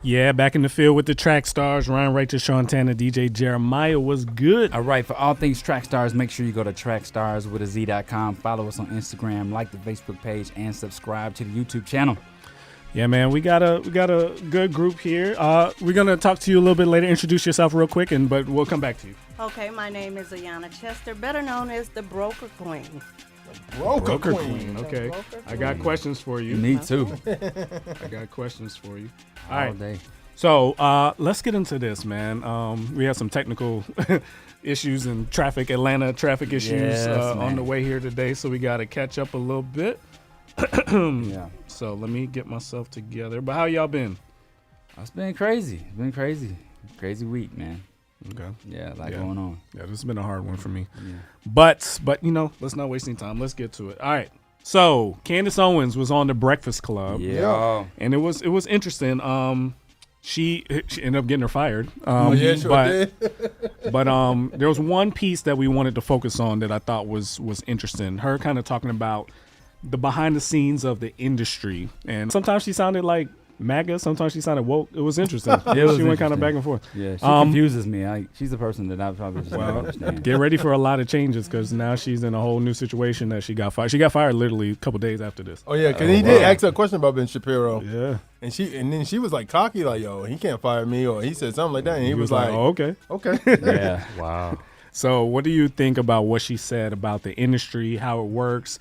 Yeah, back in the field with the Trackstarz. Ryan Rachel, Sean Tanner, DJ Jeremiah was good. All right, for all things Trackstarz, make sure you go to trackstarz.com. Follow us on Instagram, like the Facebook page, and subscribe to the YouTube channel. Yeah, man, we got a good group here. We're gonna talk to you a little bit later. Introduce yourself real quick, but we'll come back to you. Okay, my name is Ayanna Chester, better known as the Broker Queen. Broker Queen. Okay, Broker Queen. I got questions for you. Me too. I got questions for you. All All right. day. So let's get into this, man. We have some technical issues and Atlanta traffic issues Yes, on man. the way here today, so we got to catch up a little bit. Yeah. So let me get myself together. But how y'all been? It's been crazy. It's been crazy. Crazy week, man. Okay. Yeah, a lot Yeah. going on. Yeah, this has been a hard one for me. Yeah. But let's not waste any time. Let's get to it. All right. So Candace Owens was on the Breakfast Club. Yeah. And it was interesting. She ended up getting her fired. Yeah, sure did. But there was one piece that we wanted to focus on that I thought was interesting. Her kind of talking about the behind the scenes of the industry, and sometimes she sounded like MAGA, sometimes she sounded woke. It was interesting. She went kind of back and forth. Yeah, she confuses me. She's the person that I probably just don't Well, understand. get ready for a lot of changes because now she's in a whole new situation that she got fired. She got fired literally a couple days after this. Oh yeah, because he did ask her a question about Ben Shapiro, Yeah. and then she was like cocky, like, "Yo, he can't fire me," or he said something like that, and he was like, oh, okay. "Okay." Yeah. Wow. So what do you think about what she said about the industry, how it works,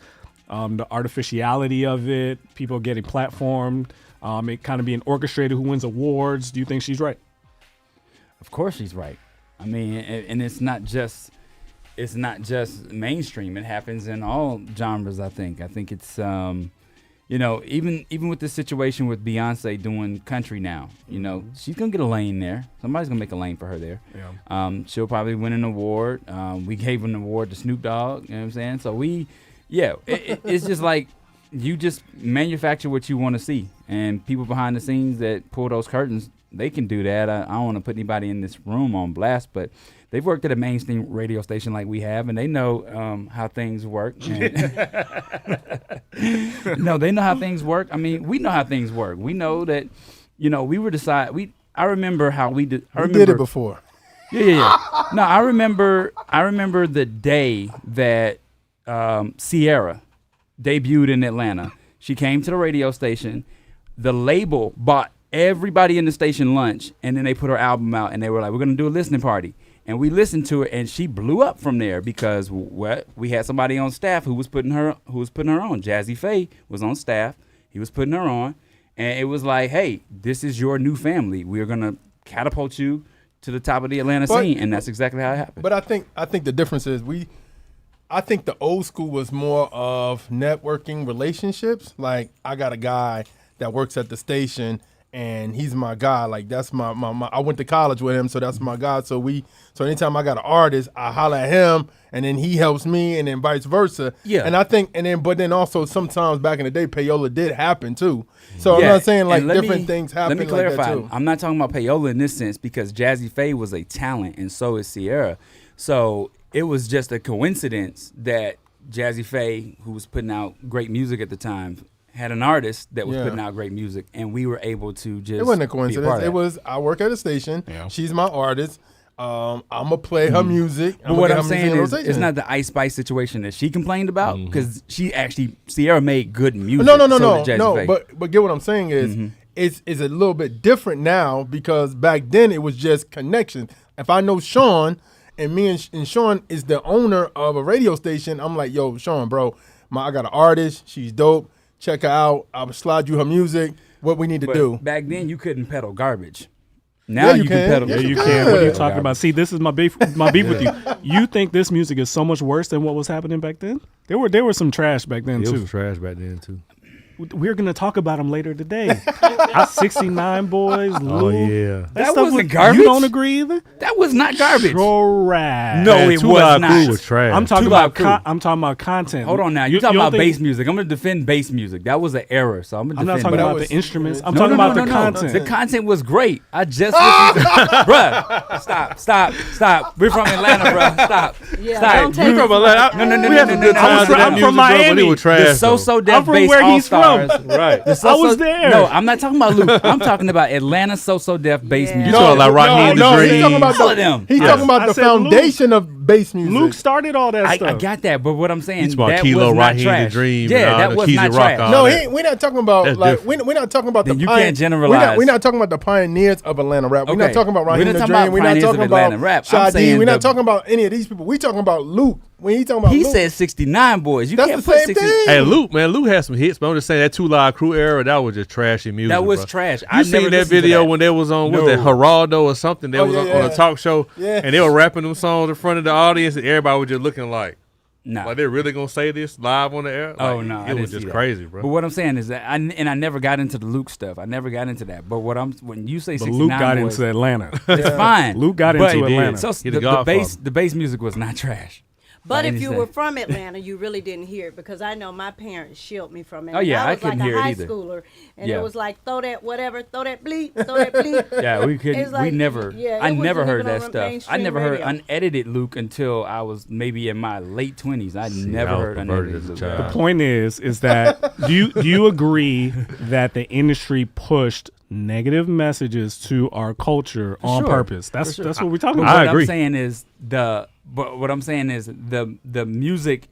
the artificiality of it, people getting platformed, it kind of being orchestrated, who wins awards? Do you think she's right? Of course she's right. I mean, and it's not just mainstream. It happens in all genres, I think. I think it's even with the situation with Beyonce doing country now, she's gonna get a lane there. Somebody's gonna make a lane for her there. Yeah. She'll probably win an award. We gave an award to Snoop Dogg, you know what I'm saying? So it's just like you just manufacture what you want to see, and people behind the scenes that pull those curtains, they can do that. I don't want to put anybody in this room on blast, but they've worked at a mainstream radio station like we have, and they know how things work. No, they know how things work. I mean, we know how things work. We know that, we were I remember how we did. We did it before. Yeah. No, I remember the day that Sierra debuted in Atlanta. She came to the radio station. The label bought everybody in the station lunch, and then they put her album out, and they were like, "We're gonna do a listening party." And we listened to it, and she blew up from there because we had somebody on staff who was putting her on. Jazzy Faye was on staff. He was putting her on, and it was like, "Hey, this is your new family. We are gonna catapult you to the top of the Atlanta scene," and that's exactly how it happened. But I think the difference is I think the old school was more of networking relationships. Like, I got a guy that works at the station, and he's my guy. Like, that's my I went to college with him, so that's my guy. So anytime I got an artist, I holler at him, and then he helps me, and then vice versa. Yeah. And I think, but then also sometimes back in the day, payola did happen too. So I'm not saying like different things happen. Let me clarify. Like that too. I'm not talking about payola in this sense because Jazzy Faye was a talent, and so is Sierra. So it was just a coincidence that Jazzy Faye, who was putting out great music at the time, had an artist that was putting out great music, and we were able to just. It wasn't a be part coincidence. of It was, I work at a station. Yeah. She's my artist. I'm gonna play her music. But what I'm saying is, it's not the Ice Spice situation that she complained about because Sierra made good music. No. So did Jazzy Faye. But get what I'm saying is, it's a little bit different now because back then it was just connection. If I know Sean, and me and Sean is the owner of a radio station, I'm like, "Yo, Sean, bro, I got an artist. She's dope. Check her out. I'll slide you her music. What we need to do." Back then, you couldn't peddle garbage. Now you can peddle. Yes, Yeah, you you can. What are you could. talking about? See, this is my beef with you. You think this music is so much worse than what was happening back then? There were some trash back then It too. was trash back then too. We're gonna talk about them later today. 69 Boys. Oh Lou. yeah. That stuff wasn't garbage. You don't agree either? That was not garbage. Trash. No, Man, it Two was Live not. Crew was trash. I'm talking Two Live about. Crew. I'm talking about content. Hold on now. You You're talking don't about think- bass music. I'm going to defend bass music. That was an error, so I'm going to I'm not defend talking that. about was- the instruments. I'm No, talking no, about no, the no. content. The content was great. I just listened to bruh. Stop. We're from Atlanta, bruh. Stop. Yeah, Stop. don't take from Atlanta. No. We had some good times I'm to that from music, bro, but Miami. it was trash. The So though. So I'm Def from Bass where he's All-Stars Trackstarz. Right. The I was there. No, I'm not talking about Luke. I'm talking about Atlanta So Def bass Yeah. music. You talking like Raheem no, the he's talking about All of them. He's talking about I the said foundation of bass music. Luke started all that I stuff. got that, but what I'm saying, He's about that Kilo, was not Raheem the trash. Dream, and Yeah, all that the was Keys not and Rock, trash. all No, that. we're not talking about That's like different. we're not talking about Then the you can't We're generalize. not talking about the pioneers of Atlanta rap. We're not Okay. talking about We're Raheem not the talking Dream. about We're not pioneers talking of about Atlanta rap. I'm Shadi. saying We're not the- talking about any of these people. We're talking about Luke. When he's talking about He Luke, said 69 boys. You that's can't the put same 60. thing. Hey, Luke, man, Luke had some hits, but I'm just saying that Two Live Crew era, that was just trashy music. That was bro. trash. You I never seen that listened to video that. when they was on, was No. that Geraldo or something? They Oh, was yeah, on yeah. a talk show, Yeah. and they were rapping them songs in front of the audience, and everybody was just looking like, Nah. like, they're really gonna say this live on the air? Oh Like, no, I it didn't was see just that. crazy, But bro. what I'm saying is that I never got into the Luke stuff. I never got into that. But when you say But 69 Luke got boys, into Atlanta. it's fine. Luke got But- into Atlanta. So He the the Godfather. bass music was not trash. But By if any you sense. were from Atlanta, you really didn't hear it because I know my parents shielded me from it. Oh, yeah, I I was couldn't like hear a it high either. schooler, and Yeah. it was like throw that whatever, throw that bleep, throw that bleep. Yeah, we couldn't. It's like, we never. yeah, it I never wasn't heard even that on stuff. I mainstream never heard radio. unedited Luke until I was maybe in my late 20s. I never I was heard perverted unedited as a Luke. child. The point is that do you agree that the industry pushed negative messages to our culture on sure. purpose? That's what we're talking But about. I what agree. I'm saying is the music.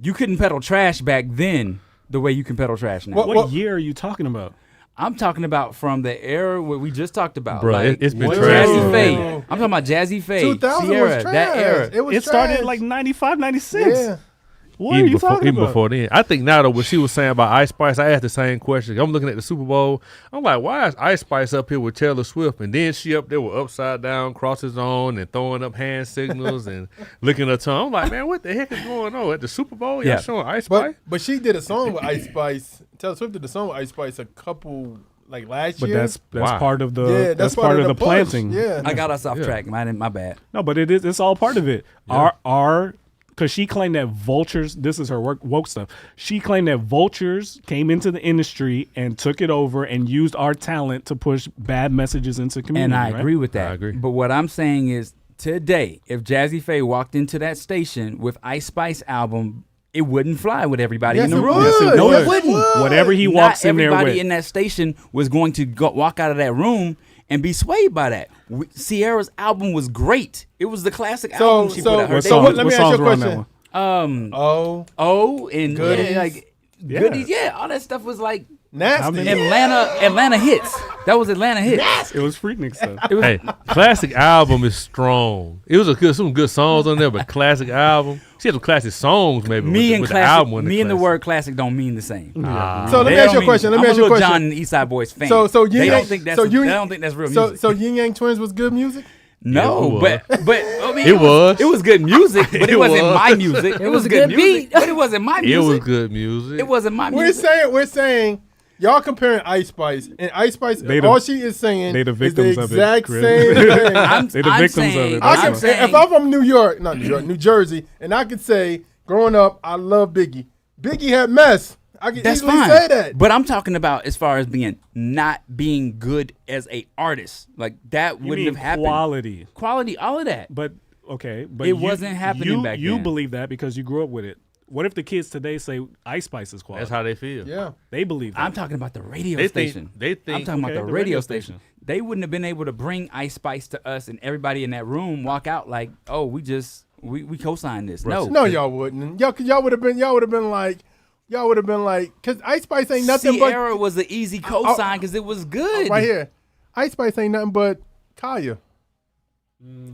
You couldn't pedal trash back then the way you can pedal trash now. What year are you talking about? I'm talking about from the era what we just talked about. Bro, like, it's been Jazzy trash. Faye. Whoa. I'm talking about Jazzy Faye, 2000 Sierra, was trash. that era. It was It started trash. like 95, 96. Yeah. What are you talking even about? before then. I think now though, what she was saying about Ice Spice, I asked the same question. I'm looking at the Super Bowl. I'm like, why is Ice Spice up here with Taylor Swift, and then she up there with upside down crosses on and throwing up hand signals and licking her tongue? I'm like, man, what the heck is going on at the Super Bowl? Y'all Yeah. showing Ice Spice? But she did a song with Ice Spice. Taylor Swift did a song with Ice Spice a couple like last But year. that's Wow. part of the yeah, that's part of the push. planting. Yeah. I got us off Yeah. track. My bad. No, but it's all part of it. Our because she claimed that vultures. This is her woke stuff. She claimed that vultures came into the industry and took it over and used our talent to push bad messages into community. And I right? agree with that. I agree. But what I'm saying is today, if Jazzy Faye walked into that station with Ice Spice album, it wouldn't fly with everybody Yes, in the it room. would. Yes, it No, would. it wouldn't. Whatever he Not walks in there everybody with. in that station was going to walk out of that room and be swayed by that. Sierra's album was great. It was the classic album she put out. Her What debut. song? let me What ask you a songs were on that question. one? And Goodies. yeah, like Yeah. goodies, yeah, all that stuff was like Nasty. Atlanta hits. That was Atlanta hits. It was Freaknik stuff. It was Hey, classic album is strong. It was some good songs on there, but classic album. She had some classic songs maybe. me and with the classic. album wasn't Me and the classic. word classic don't mean the same. So let They me ask don't you a mean- question. Let me I'm ask you a little question. John and East Side Boys fan. So they Yin don't Yang- think that's so you- they don't think that's real music. So Yin Yang Twins was good music. No, Yeah, but I mean, It was. It was good music, but it, It wasn't was. my music. It was a good good music, beat. but it wasn't my It music. was good music. It wasn't my music. We're saying y'all comparing Ice Spice and Ice Spice. They the- all she is saying they the is victims the of it, exact Chris. same thing. They the victims of saying, it. I That's can all. say, if I'm from New York, not New York, New Jersey, and I could say, growing up, I love Biggie. Biggie had mess. I can That's easily fine. say that. But I'm talking about as far as not being good as a artist. Like that You wouldn't mean have happened. quality. Quality, all of that. But okay, but It wasn't happening back You then. believe that because you grew up with it. What if the kids today say Ice Spice is quality? That's how they feel. Yeah. They believe that. I'm talking about the radio They think- station. they think- I'm talking Okay, about the the radio radio station. station. They wouldn't have been able to bring Ice Spice to us and everybody in that room walk out like, oh, we co-signed this. No, No, y'all wouldn't. Y'all would have been like, because Ice Spice ain't nothing Sierra was the easy co-sign because it was but good. right here. Ice Spice ain't nothing but Kaya.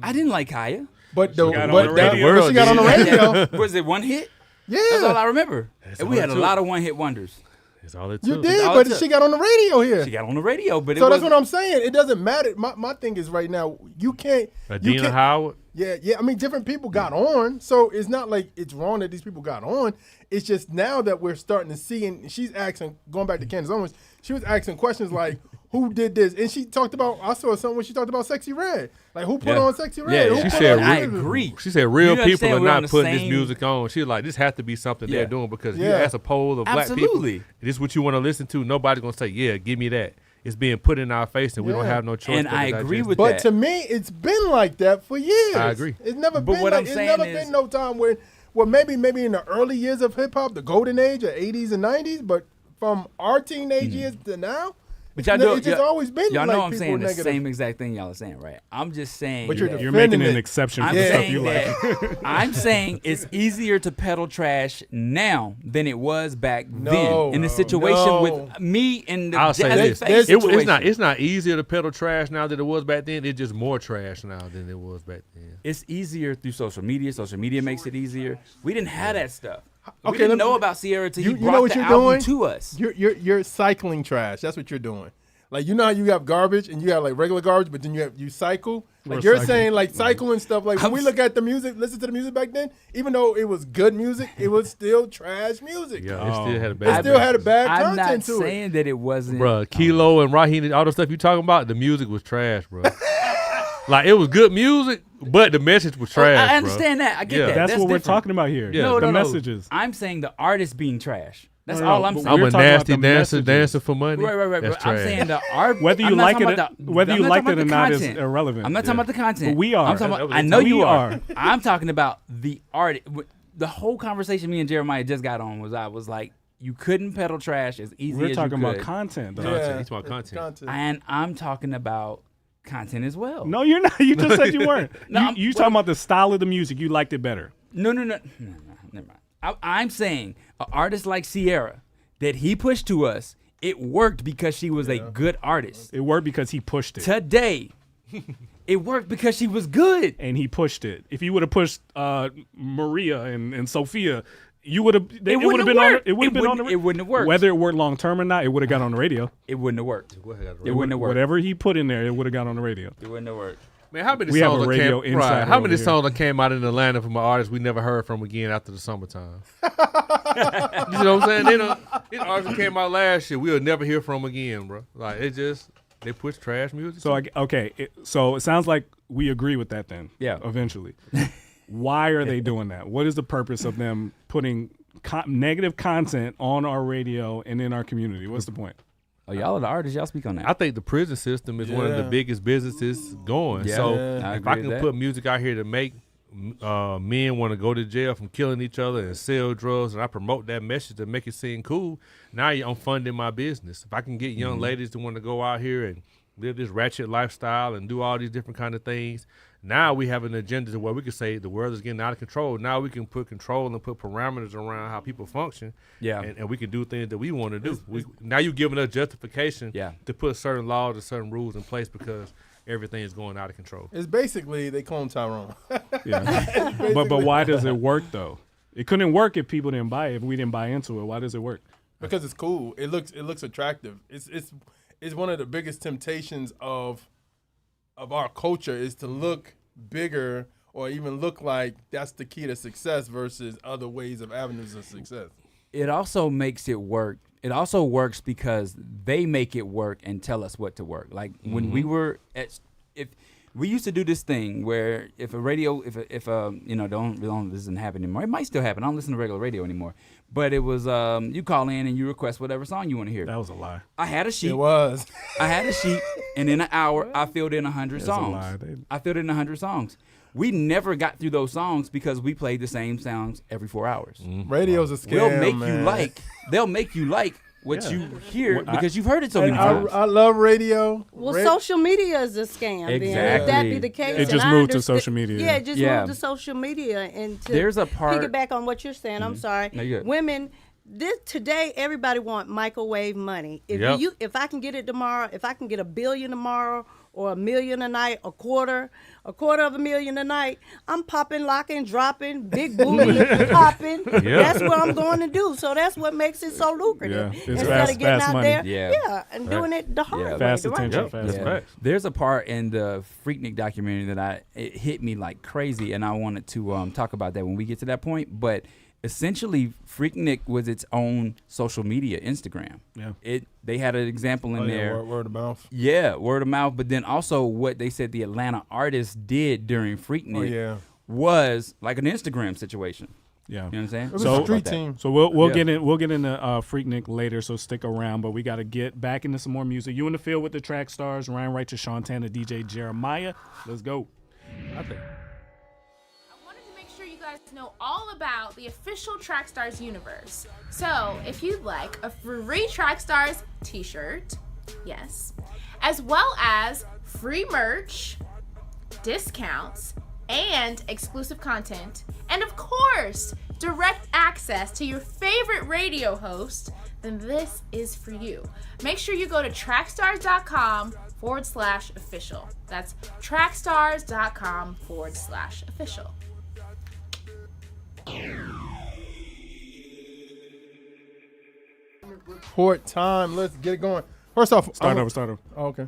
I didn't like Kaya. But the got on but the that radio. word she got on the radio. Was it one hit? That's all Yeah, I remember. And we all had a it lot of one-hit wonders. That's all it you took. did, all but it took. she got on the radio here. She got on the radio, but So it that's was what I'm saying. It doesn't matter. My thing is right now, you can't. You Adina can't Howard. yeah. I mean, different people got on, so it's not like it's wrong that these people got on. It's just now that we're starting to see, and she's asking, going back to Candace Owens, she was asking questions like, "Who did this?" And she talked about. I saw something when she talked about Sexy Red, like who put Yeah. on Sexy Red? Yeah, Who she put said on I this? agree. She said real You people understand are we're on not the putting this same- music on. She was like, this has to be something Yeah. they're doing because you Yeah. ask a poll of black people, Absolutely. this is what you want to listen to. Nobody's going to say, yeah, give me that. It's being put in our face and we don't Yeah. have no choice. And but to I agree digest with it. But that. to me, it's been like that for years. I agree. It's never But been. what like, I'm it's saying never is- been no time where, well, maybe in the early years of hip hop, the golden age, or 80s and 90s, but from our teenage years to now. But y'all know, it's just always been y'all like know I'm people saying the negative. same exact thing y'all are saying, right? I'm just saying. But you're that- You're defending making an it. exception for I'm the stuff saying you like. that I'm saying it's easier to peddle trash now than it was back No, then. In the situation no. with me and the I'll say Jazzy this: Face situation. it's not easier to peddle trash now than it was back then. It's just more trash now than it was back then. It's easier through social media. Social media makes it easier. We didn't have that stuff. We Okay, didn't let me- know about Sierra till You he know brought what the you're album doing? to us. You're cycling trash. That's what you're doing. Like, you know how you have garbage and you have like regular garbage, but then you cycle. Like you're Recycle. saying like cycling stuff. Like when we look at the music, listen to the music back then, even though it was good music, it was still trash music. Yeah, it still had a It bad. still had a bad I'm not content to it. saying that it wasn't. Bruh, Kilo and Raheem, all the stuff you talking about, the music was trash, bro. Like, it was good music, but the message was trash, I understand that. I get Yeah. that. That's what we're different. talking about here. Yeah. No, the no, no. messages. I'm saying the artist being trash. That's No, no, all I'm but saying. I'm We're a talking about nasty the dancer, messages. dancing for money. Right. That's I'm trash. saying the art. Whether you I'm not like talking it, about the- whether I'm you not liked talking it or about the not is content. irrelevant. I'm not talking about the content. But we are. I'm talking That about, was I the know time. you We are. are. I'm talking about the art. The whole conversation me and Jeremiah just got on was I was like, you couldn't peddle trash as easy We're as talking you about could. content. Though. Content. He's talking about content. And I'm talking about content as well. No, you're not. You just said you weren't. No, I'm- you talking about the style of the music. You liked it better. No, never mind. I'm saying an artist like Sierra that he pushed to us, it worked because she was a good artist. It worked because he pushed it. Today, it worked because she was good. And he pushed it. If you would have pushed Maria and Sophia, you would have. It would have been on. It would have been on the. It wouldn't have worked. Whether it worked long term or not, it would have got on the radio. It wouldn't have worked. It wouldn't have worked. Whatever he put in there, it would have got on the radio. It wouldn't have worked. Man, how many We have songs a radio came, insider right, how over many here. songs that came out in Atlanta from an artist we never heard from again after the summertime? You know what I'm saying? These artists that came out last year, we'll never hear from again, bro. Like, it just, they push trash music. So so it sounds like we agree with that then. Yeah. Eventually, why are they doing that? What is the purpose of them putting negative content on our radio and in our community? What's the point? Oh, y'all are the artists. Y'all speak on that. I think the prison system is one of the Yeah. biggest businesses going. Yeah. So Yeah. I if agree I with can that. put music out here to make men want to go to jail from killing each other and sell drugs, and I promote that message to make it seem cool, now I'm funding my business. If I can get young ladies to want to go out here and live this ratchet lifestyle and do all these different kind of things, now we have an agenda to where we can say the world is getting out of control. Now we can put control and put parameters around how people function. Yeah. And we can do things that we want to do. Now you're giving us justification Yeah. to put certain laws and certain rules in place because everything is going out of control. It's basically they clone Tyrone. Yeah. but why does it work though? It couldn't work if people didn't buy it. If we didn't buy into it, why does it work? Because it's cool. It looks attractive. It's one of the biggest temptations of our culture is to look bigger or even look like that's the key to success versus other ways of avenues of success. It also makes it work. It also works because they make it work and tell us what to work. Like when we were if we used to do this thing where if a radio, if don't this doesn't happen anymore. It might still happen. I don't listen to regular radio anymore. But it was you call in and you request whatever song you want to hear. That was a lie. I had a sheet. It was. I had a sheet, and in an hour, I filled in 100 That's a songs. lie. I filled in 100 songs. We never got through those songs because we played the same songs every 4 hours. Radio's a scam. They'll make you like what you hear because you've heard it so many And times. I love radio. Well, social media is a scam. Then, if that be the case, It and just I moved to understand- social media. Yeah, it just Yeah. moved to social media. And to There's a part- piggyback on what you're saying. I'm sorry. No, you're good. Women. Today, everybody want microwave money. If I can get it tomorrow, if I can get $1 billion tomorrow or $1 million a night, a quarter of $1 a night, I'm popping, locking, dropping, big booty popping. That's what I'm going to do. So that's what makes it so lucrative. Yeah, it's Instead fast- of getting fast out money. there, Yeah. and doing it the hard way. Fast the right attention, way. fast Yeah. money. There's a part in the Freaknik documentary that it hit me like crazy, and I wanted to talk about that when we get to that point. But essentially, Freaknik was its own social media, Instagram. Yeah. They had an example in there. Word of mouth. Yeah, word of mouth. But then also what they said the Atlanta artists did during Freaknik was like an Instagram situation. Yeah. You know what I'm saying? It was So- a street team. So we'll Yeah. get into Freaknik later. So stick around. But we got to get back into some more music. You in the field with the track stars, Ryan Wright, Shantana, DJ Jeremiah. Let's go. I think I wanted to make sure you guys guys know all about the official Trackstarz Universe. So, if you'd like a free Trackstarz t-shirt, yes, as well as free merch, discounts, and exclusive content, and of course, direct access to your favorite radio host, then this is for you. Make sure you go to trackstarz.com/official. That's trackstarz.com/official. Report time. Let's get it going. First off, Start over. Oh, okay.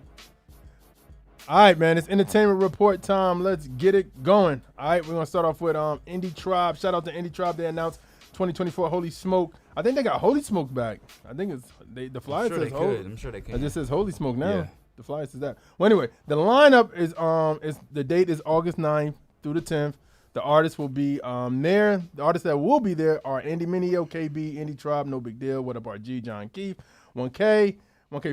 All right, man. It's entertainment report time. Let's get it going. All right, we're gonna start off with Indie Tribe. Shout out to Indie Tribe. They announced 2024 Holy Smoke. I think they got Holy Smoke back. I think it's the flyer says Holy. I'm sure they can. It just says Holy Smoke now. Yeah. The flyer says that. Well, anyway, the lineup is the date is August 9th through the 10th. The artists will be there. The artists that will be there are Andy Mineo, KB, Indie Tribe, No Big Deal, What Up RG, John Keith, 1K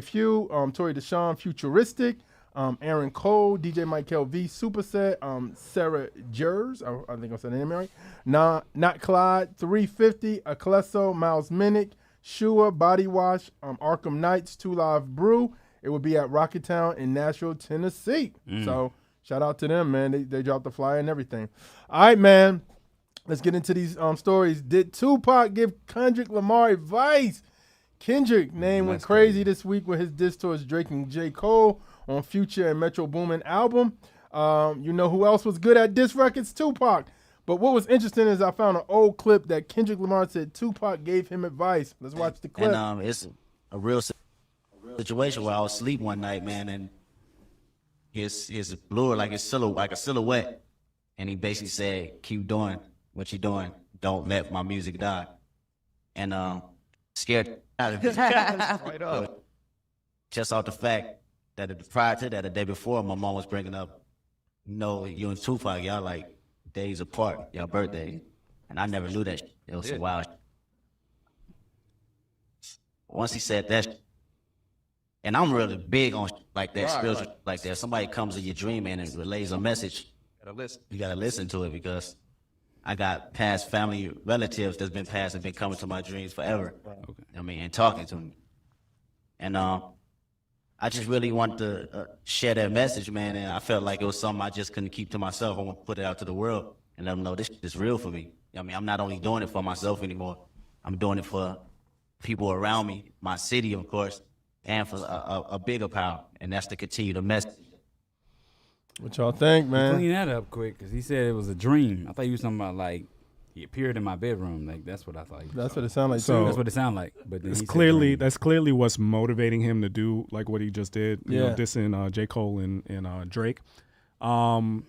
Few, Tori Deshawn, Futuristic, Aaron Cole, DJ Michael V, Superset, Sarah Jers, I think I said the name right. Not Clyde, 350, Aclesso, Miles Minnick, Shua, Body Wash, Arkham Knights, 2 Live Brew. It will be at Rocketown in Nashville, Tennessee. So shout out to them, man. They dropped the flyer and everything. All right, man. Let's get into these stories. Did Tupac give Kendrick Lamar advice? Kendrick name went crazy this week with his diss towards Drake and J. Cole on Future and Metro Boomin album. You know who else was good at diss records? Tupac. But what was interesting is I found an old clip that Kendrick Lamar said Tupac gave him advice. Let's watch the clip. And it's a real situation where I was asleep one night, man, and his blur like a silhouette, and he basically said, "Keep doing what you're doing. Don't let my music die." And scared out of me. Right up. Just off the fact that prior to that, the day before, my mom was bringing up, you and Tupac, y'all like days apart, y'all birthdays, and I never knew that shit. It was some wild shit. Once he said that shit, and I'm really big on like that, spiritual like that. If somebody comes in your dream and it relays a message, you gotta listen to it, because I got past family relatives that's been passed and been coming to my dreams forever. Okay. I mean, and talking to me. And I just really wanted to share that message, man. And I felt like it was something I just couldn't keep to myself. I want to put it out to the world and let them know this is real for me. I mean, I'm not only doing it for myself anymore. I'm doing it for people around me, my city, of course, and for a bigger power. And that's to continue the message. What y'all think, man? Clean that up quick, because he said it was a dream. I thought he was talking about like he appeared in my bedroom. Like that's what I thought. That's what it sounded like. So that's what it sounded like. But then that's clearly what's motivating him to do like what he just did. You know, dissing J. Cole and Drake. Do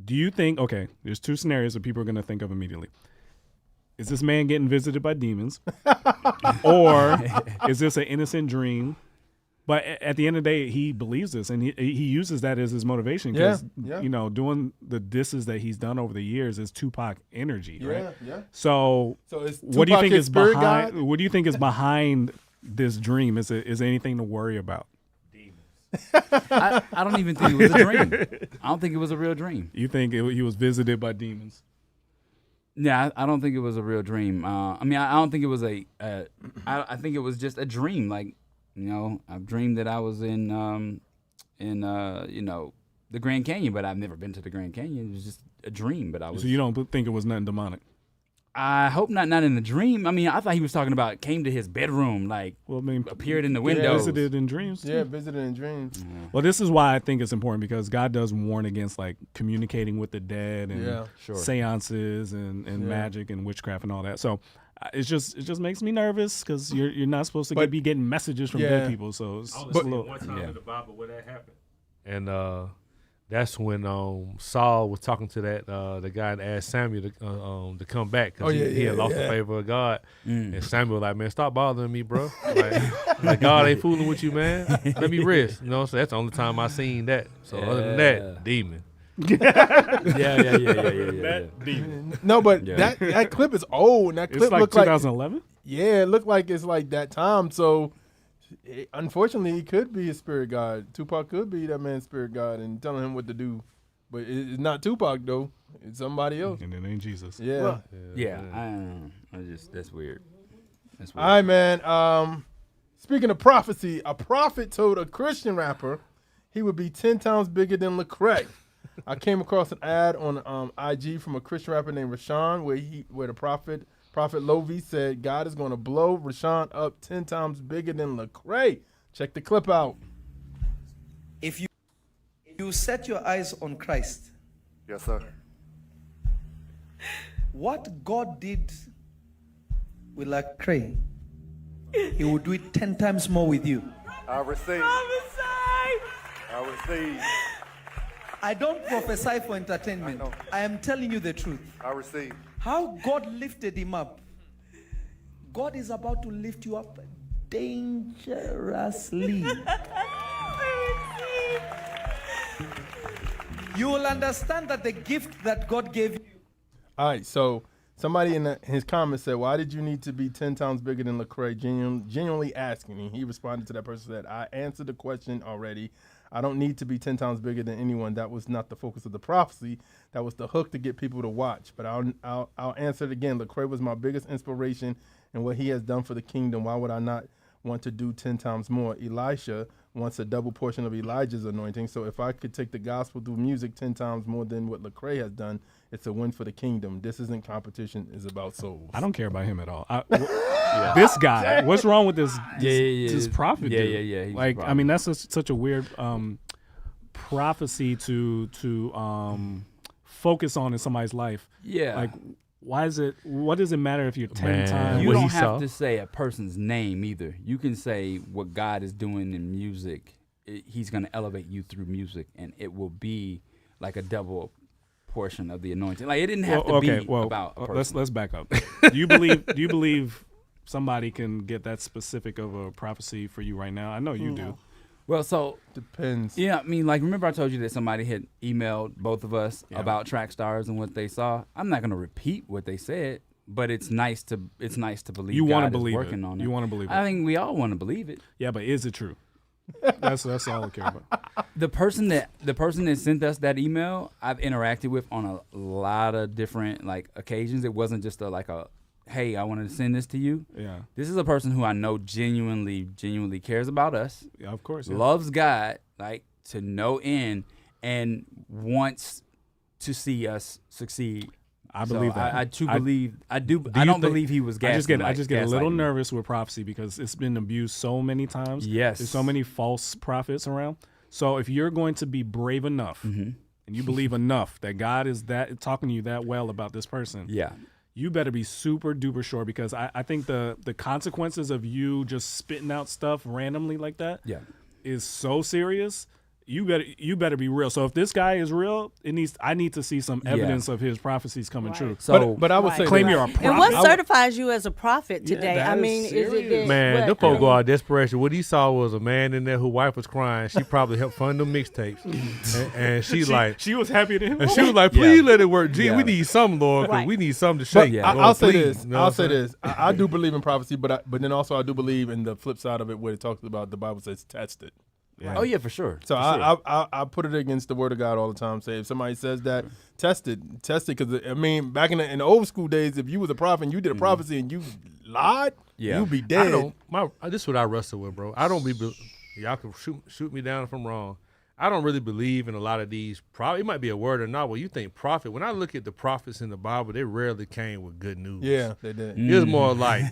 you think? Okay, there's two scenarios that people are gonna think of immediately. Is this man getting visited by demons, or is this an innocent dream? But at the end of the day, he believes this, and he uses that as his motivation because you know, doing the disses that he's done over the years is Tupac energy, right? Yeah. So what do you think is behind? What do you think is behind this dream? Is there anything to worry about? I don't even think it was a dream. I don't think it was a real dream. You think he was visited by demons? Yeah, I don't think it was a real dream. I mean, I don't think it was I think it was just a dream. Like, you know, I've dreamed that I was in you know, the Grand Canyon, but I've never been to the Grand Canyon. It was just a dream. But I was. So you don't think it was nothing demonic? I hope not in a dream. I mean, I thought he was talking about came to his bedroom, like, well, I mean, appeared in the window. Visited in dreams. Yeah, visited in dreams. Mm-hmm. Well, this is why I think it's important, because God does warn against like communicating with the dead and seances and magic and witchcraft and all that. So it just makes me nervous, because you're not supposed to be getting messages from dead people. So it's a little. One time in the Bible where that happened, and that's when Saul was talking to the guy and asked Samuel to come back, because he had lost the favor of God. And Samuel was like, man, stop bothering me, bro. like God ain't fooling with you, man. Let me rest. You know, so that's the only time I seen that. So other than that, demon. Yeah. Demon. No, but that clip is old. And that clip it's like looked 2011. Like, yeah, it looked like it's like that time. So unfortunately, he could be a spirit god. Tupac could be that man's spirit god and telling him what to do but it's not Tupac though. It's somebody else. And it ain't Jesus. Yeah. Well, yeah. I don't know. That's weird. That's weird. All right, man. Speaking of prophecy, a prophet told a Christian rapper he would be 10 times bigger than Lecrae. I came across an ad on IG from a Christian rapper named Rashawn where the prophet Lovi said God is going to blow Rashawn up 10 times bigger than Lecrae. Check the clip out. If you set your eyes on Christ, Yes, sir. what God did with Lecrae, He will do it 10 times more with you. I receive. I receive. I don't prophesy for entertainment. I am telling you the truth. I receive. How God lifted him up. God is about to lift you up dangerously. You will understand that the gift that God gave you. All right, so somebody in his comments said, why did you need to be 10 times bigger than Lecrae? Genuinely asking. And he responded to that person and said, I answered the question already. I don't need to be 10 times bigger than anyone. That was not the focus of the prophecy. That was the hook to get people to watch. But I'll answer it again. Lecrae was my biggest inspiration in what he has done for the kingdom. Why would I not want to do 10 times more? Elisha wants a double portion of Elijah's anointing. So if I could take the gospel through music 10 times more than what Lecrae has done, it's a win for the kingdom. This isn't competition. It's about souls. I don't care about him at all. This guy, what's wrong with this prophet dude? Yeah. He's Like, I mean, that's such a weird prophecy to focus on in somebody's life. Yeah. Like, what does it matter if you're 10 times? You what don't he have saw. to say a person's name either. You can say what God is doing in music. He's going to elevate you through music, and it will be like a double portion of the anointing. Like, it didn't have to be about a person. Let's back up. Do you believe somebody can get that specific of a prophecy for you right now? I know you do. Well, so Depends. yeah, I mean, like, remember I told you that somebody had emailed both of us about Trackstarz and what they saw. I'm not going to repeat what they said, but it's nice to believe You want to God is believe working it. on it. You want to believe it. I think we all want to believe it. Yeah, but is it true? That's all I care about. The person that sent us that email, I've interacted with on a lot of different like occasions. It wasn't just a hey, I wanted to send this to you. Yeah. This is a person who I know genuinely cares about us. Yeah, of course. Yeah. Loves God like to no end, and wants to see us succeed. I believe that. I don't believe he was gaslighting. I just get a little nervous with prophecy because it's been abused so many times. Yes. There's so many false prophets around. So if you're going to be brave enough and you believe enough that God is talking to you that well about this person, you better be super duper sure, because I think the consequences of you just spitting out stuff randomly like that is so serious. You better be real. So if this guy is real, I need to see some evidence of his prophecies coming true. So, But I would say claim that- you're a prophet. And what certifies you as a prophet today? that I is mean, is it serious. that, Man, what, them folk go out of desperation. What he saw was a man in there whose wife was crying. She probably helped fund them mixtapes. and she was happy to him. and she was like, please let it work. Gee, we need something, Lord, because Right. we need something to But shake. I'll Lord, say please. this. You know what I'll I'm say saying? this. I do believe in prophecy, but then also I do believe in the flip side of it, where it talks about the Bible says test it. oh yeah, for sure. So For sure. I put it against the word of God all the time. Say if somebody says that, test it, because I mean, back in the old school days, if you was a prophet and you did a prophecy and you lied, you'd be I dead. don't. This is what I wrestle with, bro. I don't be. Y'all can shoot me down if I'm wrong. I don't really believe in a lot of these. It might be a word or not. Well, you think prophet. When I look at the prophets in the Bible, they rarely came with good news. Yeah, they did. It was more like,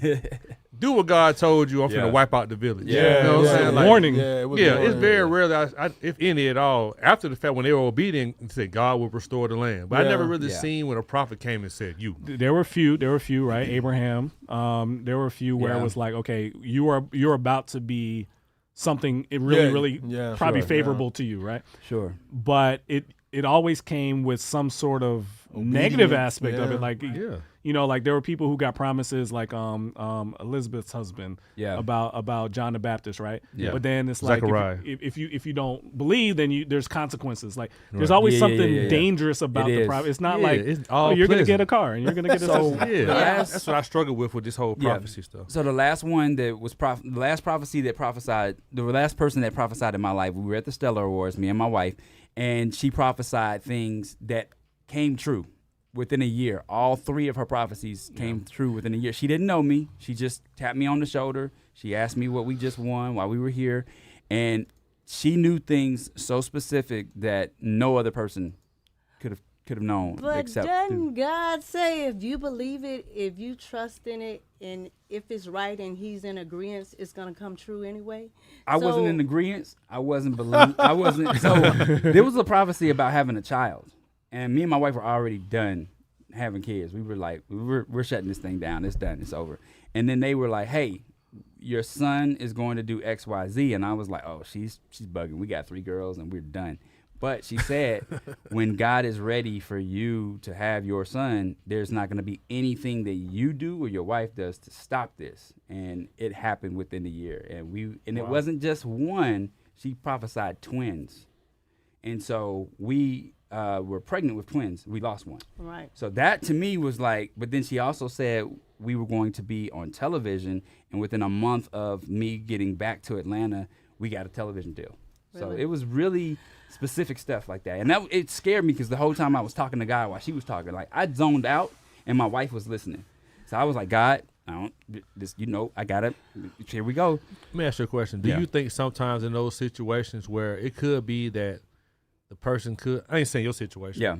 do what God told you. I'm Yeah. finna wipe out the village. Yeah. You know what I'm saying? Like, Warning. Yeah, it was yeah, warning. it's very rarely, if any at all, after the fact when they were obedient, and said God will restore the land. But I Yeah. never really Yeah. seen when a prophet came and said, you. There were a few, right? Abraham. There were a few where it was like, okay, you're about to be something really probably favorable to you, right? Sure. But it always came with some sort of negative aspect of it. Like, You know, like there were people who got promises like Elizabeth's husband about John the Baptist, right? Yeah. But then it's like Zechariah. if you don't believe, then there's consequences. Like there's always something dangerous about the prophet. It's not like it's all you're gonna pleasant. get a car and you're gonna get a that's what I struggle with this whole prophecy stuff. So the last one that was the last prophecy that prophesied, the last person that prophesied in my life, we were at the Stellar Awards, me and my wife, and she prophesied things that came true within a year. All 3 of her prophecies came true within a year. She didn't know me. She just tapped me on the shoulder. She asked me what we just won while we were here, and she knew things so specific that no other person could have known. But except doesn't God say if you believe it, if you trust in it, and if it's right and he's in agreement, it's going to come true anyway? I wasn't in agreement. I wasn't believing. I wasn't. So there was a prophecy about having a child, and me and my wife were already done having kids. We were like, we're shutting this thing down. It's done. It's over. And then they were like, hey, your son is going to do X, Y, Z. And I was like, oh, she's bugging. We got 3 girls and we're done. But she said, when God is ready for you to have your son, there's not going to be anything that you do or your wife does to stop this. And it happened within a year. And it wasn't just one. She prophesied twins. And so we were pregnant with twins. We lost one. Right. So that to me was like, but then she also said we were going to be on television. And within a month of me getting back to Atlanta, we got a television deal. Really? So it was really specific stuff like that. And it scared me because the whole time I was talking to God while she was talking, like I zoned out and my wife was listening. So I was like, God, I got it. Here we go. Let me ask you a question. Do you think sometimes in those situations where it could be that the person I ain't saying your situation. Yeah.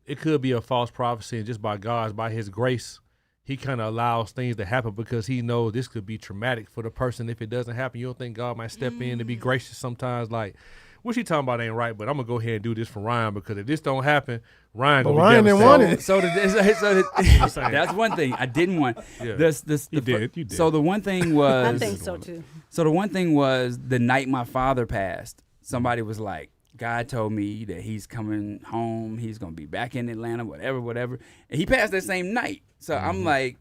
It could be a false prophecy, and just by his grace, he kind of allows things to happen because he knows this could be traumatic for the person if it doesn't happen. You don't think God might step in to be gracious sometimes? Like, what she talking about ain't right, but I'm going to go ahead and do this for Ryan because if this don't happen, Ryan going to be Ryan didn't want it. So that's one thing I didn't want. Yeah. You did. So the one thing was. I think so, too. So the one thing was the night my father passed, somebody was like, God told me that he's coming home. He's going to be back in Atlanta, whatever. And he passed that same night. So I'm like,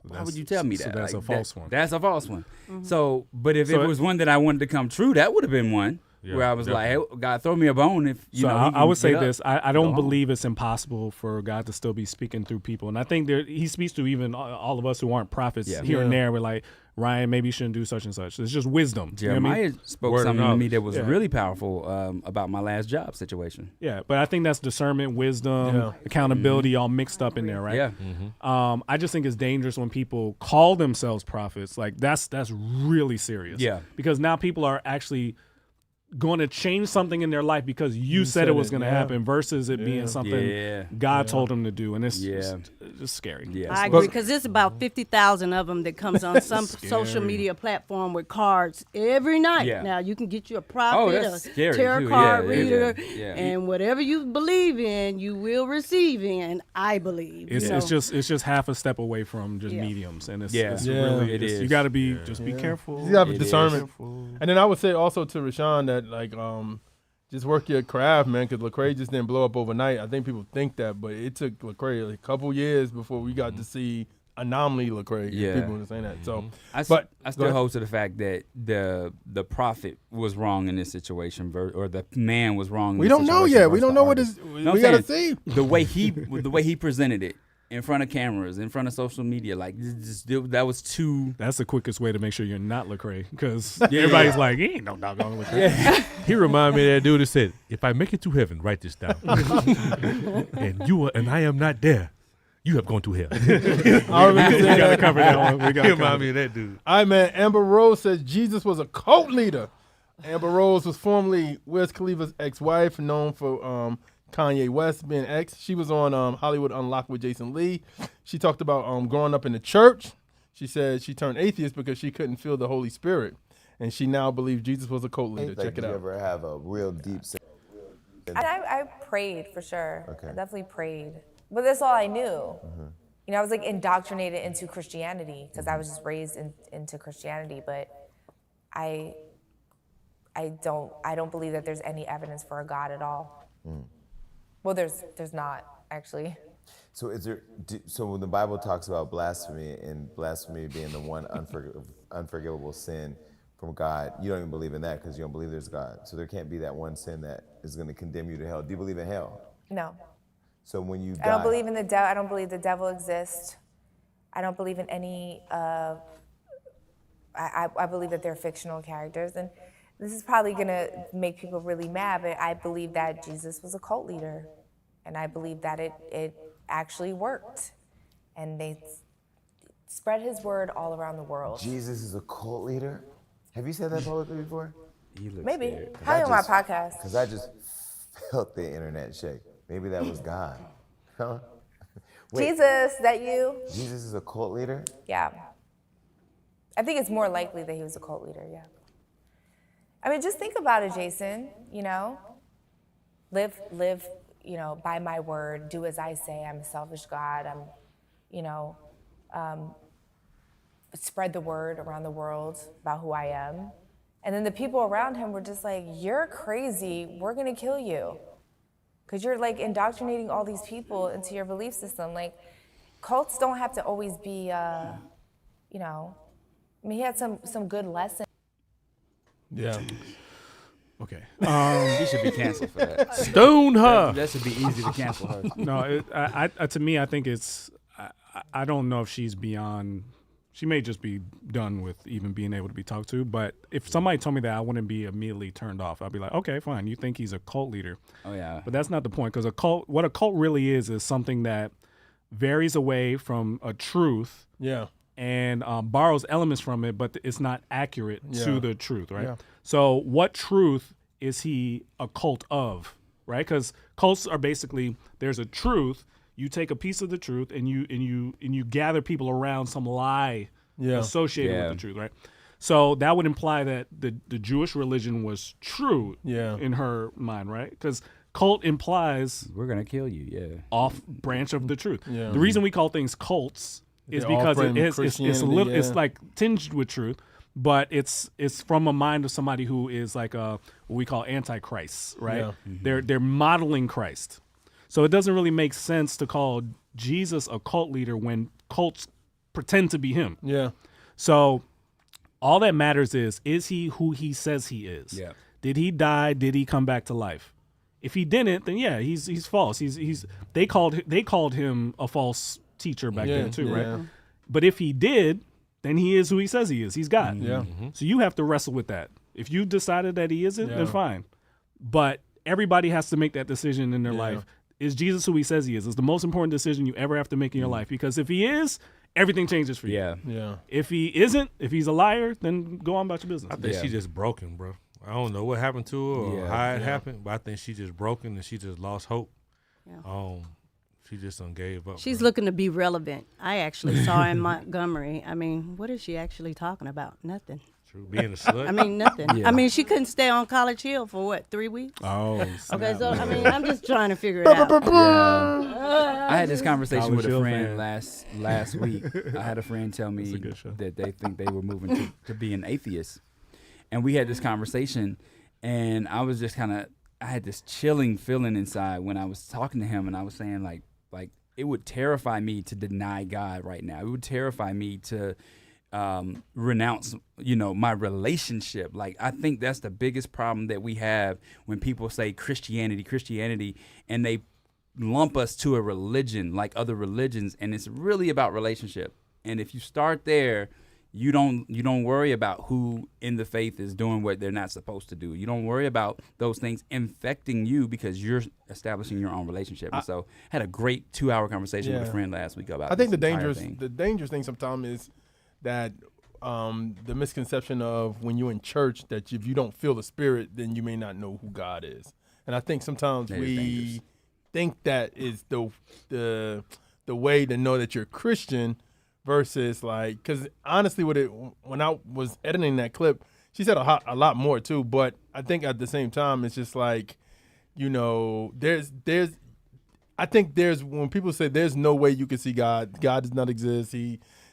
why would you tell me that? So that's like, a false one. That's a false one. So, but if it was one that I wanted to come true, that would have been one where I was like, hey, God, throw me a bone. If you know, I would say this. I don't believe it's impossible for God to still be speaking through people. And I think he speaks to even all of us who aren't prophets here and there. We're like, Ryan, maybe you shouldn't do such and such. It's just wisdom. Jeremiah spoke something to me that was really powerful about my last job situation. Yeah, but I think that's discernment, wisdom, accountability all mixed up in there, right? Yeah. I just think it's dangerous when people call themselves prophets. Like that's really serious. Yeah. Because now people are actually going to change something in their life because you said it was going to happen versus it being something God told them to do. And it's just scary. Yeah. I agree because there's about 50,000 of them that comes on some social media platform with cards every night. Yeah. Now you can get you a prophet, a tarot too. card Yeah, reader, yeah. and whatever you believe in, you will receive in. I believe. It's just half a step away from just mediums, and it's really it is. You got to be be careful. You got to discernment. And then I would say also to Rashawn that just work your craft, man, because Lecrae just didn't blow up overnight. I think people think that, but it took Lecrae a couple years before we got to see anomaly Lecrae. Yeah. People were saying that. So, I still hold to the fact that the prophet was wrong in this situation, or the man was wrong. We don't know yet. We don't know what is. We got to see the way he presented it. In front of cameras, in front of social media, like that was too. That's the quickest way to make sure you're not Lecrae, because everybody's like, he ain't no doggone Lecrae. He reminded me of that dude that said, "If I make it to heaven, write this down." and I am not there. You have gone to hell. We got to cover that one. He reminded me of that dude. All right, man. Amber Rose says Jesus was a cult leader. Amber Rose was formerly Wiz Khalifa's ex-wife, known for Kanye West being ex. She was on Hollywood Unlocked with Jason Lee. She talked about growing up in the church. She said she turned atheist because she couldn't feel the Holy Spirit, and she now believes Jesus was a cult leader. Check it out. Did you ever have a real deep sense? I prayed for sure. Okay. I definitely prayed, but that's all I knew. You know, I was like indoctrinated into Christianity because I was just raised into Christianity, but I don't believe that there's any evidence for a God at all. Well, there's not actually. So so when the Bible talks about blasphemy and blasphemy being the one unforgivable sin from God, you don't even believe in that because you don't believe there's God. So there can't be that one sin that is going to condemn you to hell. Do you believe in hell? No. So when you die, I don't believe in the devil. I don't believe the devil exists. I don't believe in any. I believe that they're fictional characters, and this is probably gonna make people really mad. But I believe that Jesus was a cult leader, and I believe that it actually worked, and they spread his word all around the world. Jesus is a cult leader? Have you said that publicly before? Maybe. Scared. Probably on my podcast. Because I just felt the internet shake. Maybe that was God. Huh? Wait, Jesus, that you? Jesus is a cult leader? Yeah. I think it's more likely that he was a cult leader, yeah. I mean, just think about it, Jason, you know? Live, you know, by my word, do as I say. I'm a selfish God. I'm, you know, spread the word around the world about who I am. And then the people around him were just like, you're crazy. We're going to kill you. Because you're like indoctrinating all these people into your belief system. Like, cults don't have to always be, you know, I mean, he had some good lessons. Yeah. Okay. She should be canceled for that. Stone her. That should be easy to cancel her. No, to me, I think it's. I don't know if she's beyond. She may just be done with even being able to be talked to. But if somebody told me that, I wouldn't be immediately turned off. I'd be like, okay, fine. You think he's a cult leader? Oh yeah. But that's not the point, because a cult. What a cult really is something that varies away from a truth. Yeah. And borrows elements from it, but it's not accurate to the truth, right? Yeah. So what truth is he a cult of, right? Because cults are basically, there's a truth, you take a piece of the truth and you gather people around some lie associated with the truth, right? So that would imply that the Jewish religion was true in her mind, right? Because cult implies we're gonna kill you, off branch of the truth. Yeah. The reason we call things cults is because it's like tinged with truth, but it's from a mind of somebody who is like what we call antichrist, right? Yeah. Mm-hmm. They're modeling Christ. So it doesn't really make sense to call Jesus a cult leader when cults pretend to be him. Yeah. So all that matters is he who he says he is? Yeah. Did he die? Did he come back to life? If he didn't, then he's false. They called him a false teacher back then too, right? But if he did, then he is who he says he is. He's God. Yeah. Mm-hmm. So you have to wrestle with that. If you decided that he isn't, then fine. But everybody has to make that decision in their life. Is Jesus who he says he is? It's the most important decision you ever have to make in your life. Because if he is, everything changes for you. Yeah. Yeah. If he isn't, if he's a liar, then go on about your business. I think she's just broken, bro. I don't know what happened to her or how it happened, but I think she just broken and she just lost hope. Yeah. She just done gave up. She's looking to be relevant. I actually saw in Montgomery. I mean, what is she actually talking about? Nothing. True. Being a slut. I mean, nothing. I mean, she couldn't stay on College Hill for what, 3 weeks? Oh, okay. So I mean, I'm just trying to figure it out. I had this conversation with a friend last week. I had a friend tell me that they think they were moving to be an atheist, and we had this conversation, and I was just I had this chilling feeling inside when I was talking to him, and I was saying like it would terrify me to deny God right now. It would terrify me to renounce, my relationship. Like, I think that's the biggest problem that we have when people say Christianity, and they lump us to a religion like other religions, and it's really about relationship. And if you start there, you don't worry about who in the faith is doing what they're not supposed to do. You don't worry about those things infecting you because you're establishing your own relationship. And so I had a great 2-hour conversation with a friend last week about I think this the dangerous thing sometimes is that the misconception of when you're in church that if you don't feel the spirit, then you may not know who God is. And I think sometimes we think that is the way to know that you're Christian. Versus because honestly, when I was editing that clip, she said a lot more too. But I think at the same time, it's just like, there's when people say there's no way you can see God does not exist.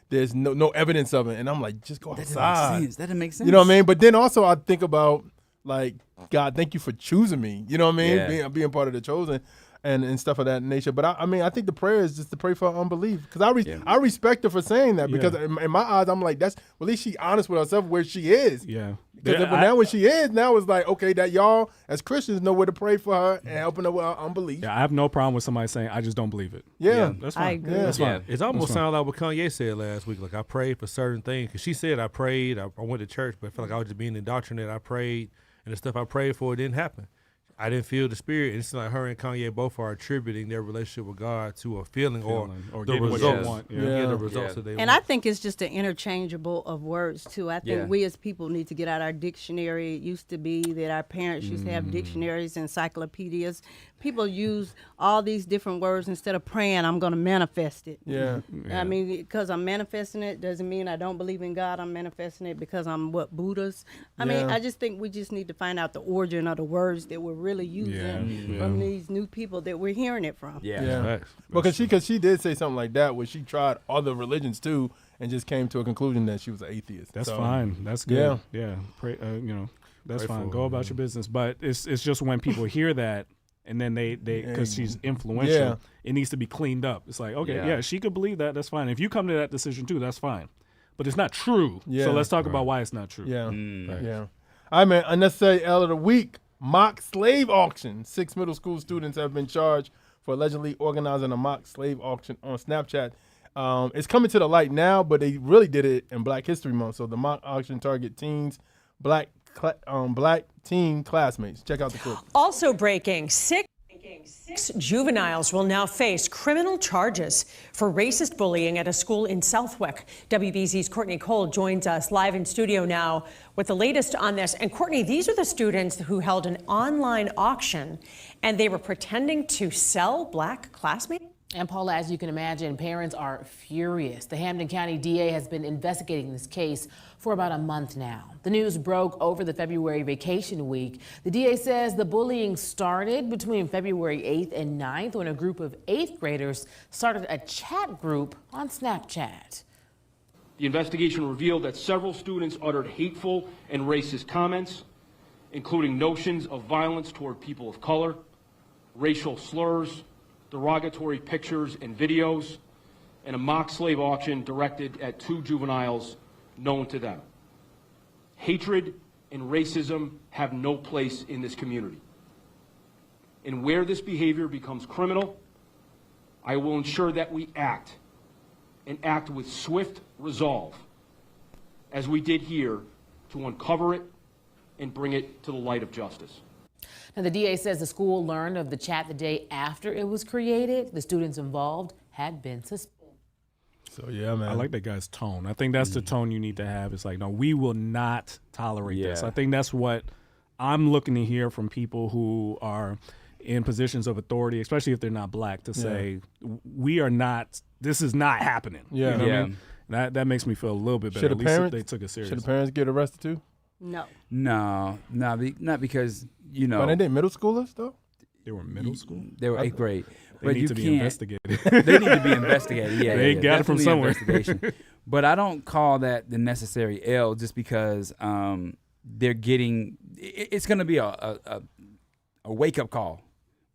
There's no evidence of it, and I'm like, just go outside. That doesn't make sense. You know what I mean? But then also I think about like, God, thank you for choosing me. You know what I mean? Yeah. Being part of the chosen. and stuff of that nature. But I mean, I think the prayer is just to pray for unbelief, because I respect her for saying that, because in my eyes, I'm like, that's, well, at least she honest with herself where she is. Yeah. Because now when she is, now it's like, okay, that y'all as Christians know where to pray for her and helping her with her unbelief. Yeah, I have no problem with somebody saying, I just don't believe it. Yeah. That's fine. I agree. That's fine. It almost sounds like what Kanye said last week. Like, I prayed for certain things. Because she said, I prayed, I went to church, but I felt like I was just being indoctrinated. I prayed, and the stuff I prayed for didn't happen. I didn't feel the spirit. And it's like her and Kanye both are attributing their relationship with God to a feeling or the getting what they results. want. The results that they want. And I think it's just an interchangeable of words too. I think Yeah. we as people need to get out our dictionary. It used to be that our parents used to have dictionaries, encyclopedias. People use all these different words instead of praying, I'm going to manifest it. Yeah. I mean, because I'm manifesting it doesn't mean I don't believe in God. I'm manifesting it because I'm Buddhist. I mean, I just think we just need to find out the origin of the words that we're really using from these new people that we're hearing it from. Yeah. Because she did say something like that, where she tried other religions too and just came to a conclusion that she was an atheist. That's So, fine. That's good. Yeah. Pray, that's Pray fine. for Go her, about your business. But it's just when people hear that, and then they because she's influential, it needs to be cleaned up. It's like, okay, she could believe that. That's fine. If you come to that decision too, that's fine. But it's not true. Yeah. So let's talk about why it's not true. Yeah. Yeah. All right, man. Unnecessary L of the week. Mock slave auction. 6 middle school students have been charged for allegedly organizing a mock slave auction on Snapchat. It's coming to the light now, but they really did it in Black History Month. So the mock auction target teens, black teen classmates. Check out the clip. Also breaking, six juveniles will now face criminal charges for racist bullying at a school in Southwick. WBZ's Courtney Cole joins us live in studio now with the latest on this. And Courtney, these are the students who held an online auction, and they were pretending to sell black classmates. And Paula, as you can imagine, parents are furious. The Hampden County DA has been investigating this case for about a month now. The news broke over the February vacation week. The DA says the bullying started between February 8th and 9th when a group of 8th graders started a chat group on Snapchat. The investigation revealed that several students uttered hateful and racist comments, including notions of violence toward people of color, racial slurs, derogatory pictures and videos, and a mock slave auction directed at 2 juveniles known to them. Hatred and racism have no place in this community. And where this behavior becomes criminal, I will ensure that we act, and act with swift resolve, as we did here, to uncover it and bring it to the light of justice. Now, the DA says the school learned of the chat the day after it was created. The students involved had been suspended. So, yeah, man. I like that guy's tone. I think that's the tone you need to have. It's like, no, we will not tolerate this. I think that's what I'm looking to hear from people who are in positions of authority, especially if they're not black, to say, we are not, this is not happening. Yeah. You know what I mean? That makes me feel a little bit better. At least if they took it seriously. Should the parents get arrested too? No. No, not because, you know. But they did middle schoolers, though? They were middle school? They were 8th grade. They but need you to be can't, investigated. They need to be investigated, yeah. They got it from definitely somewhere. Investigation. But I don't call that the necessary L just because they're getting, it's going to be a wake-up call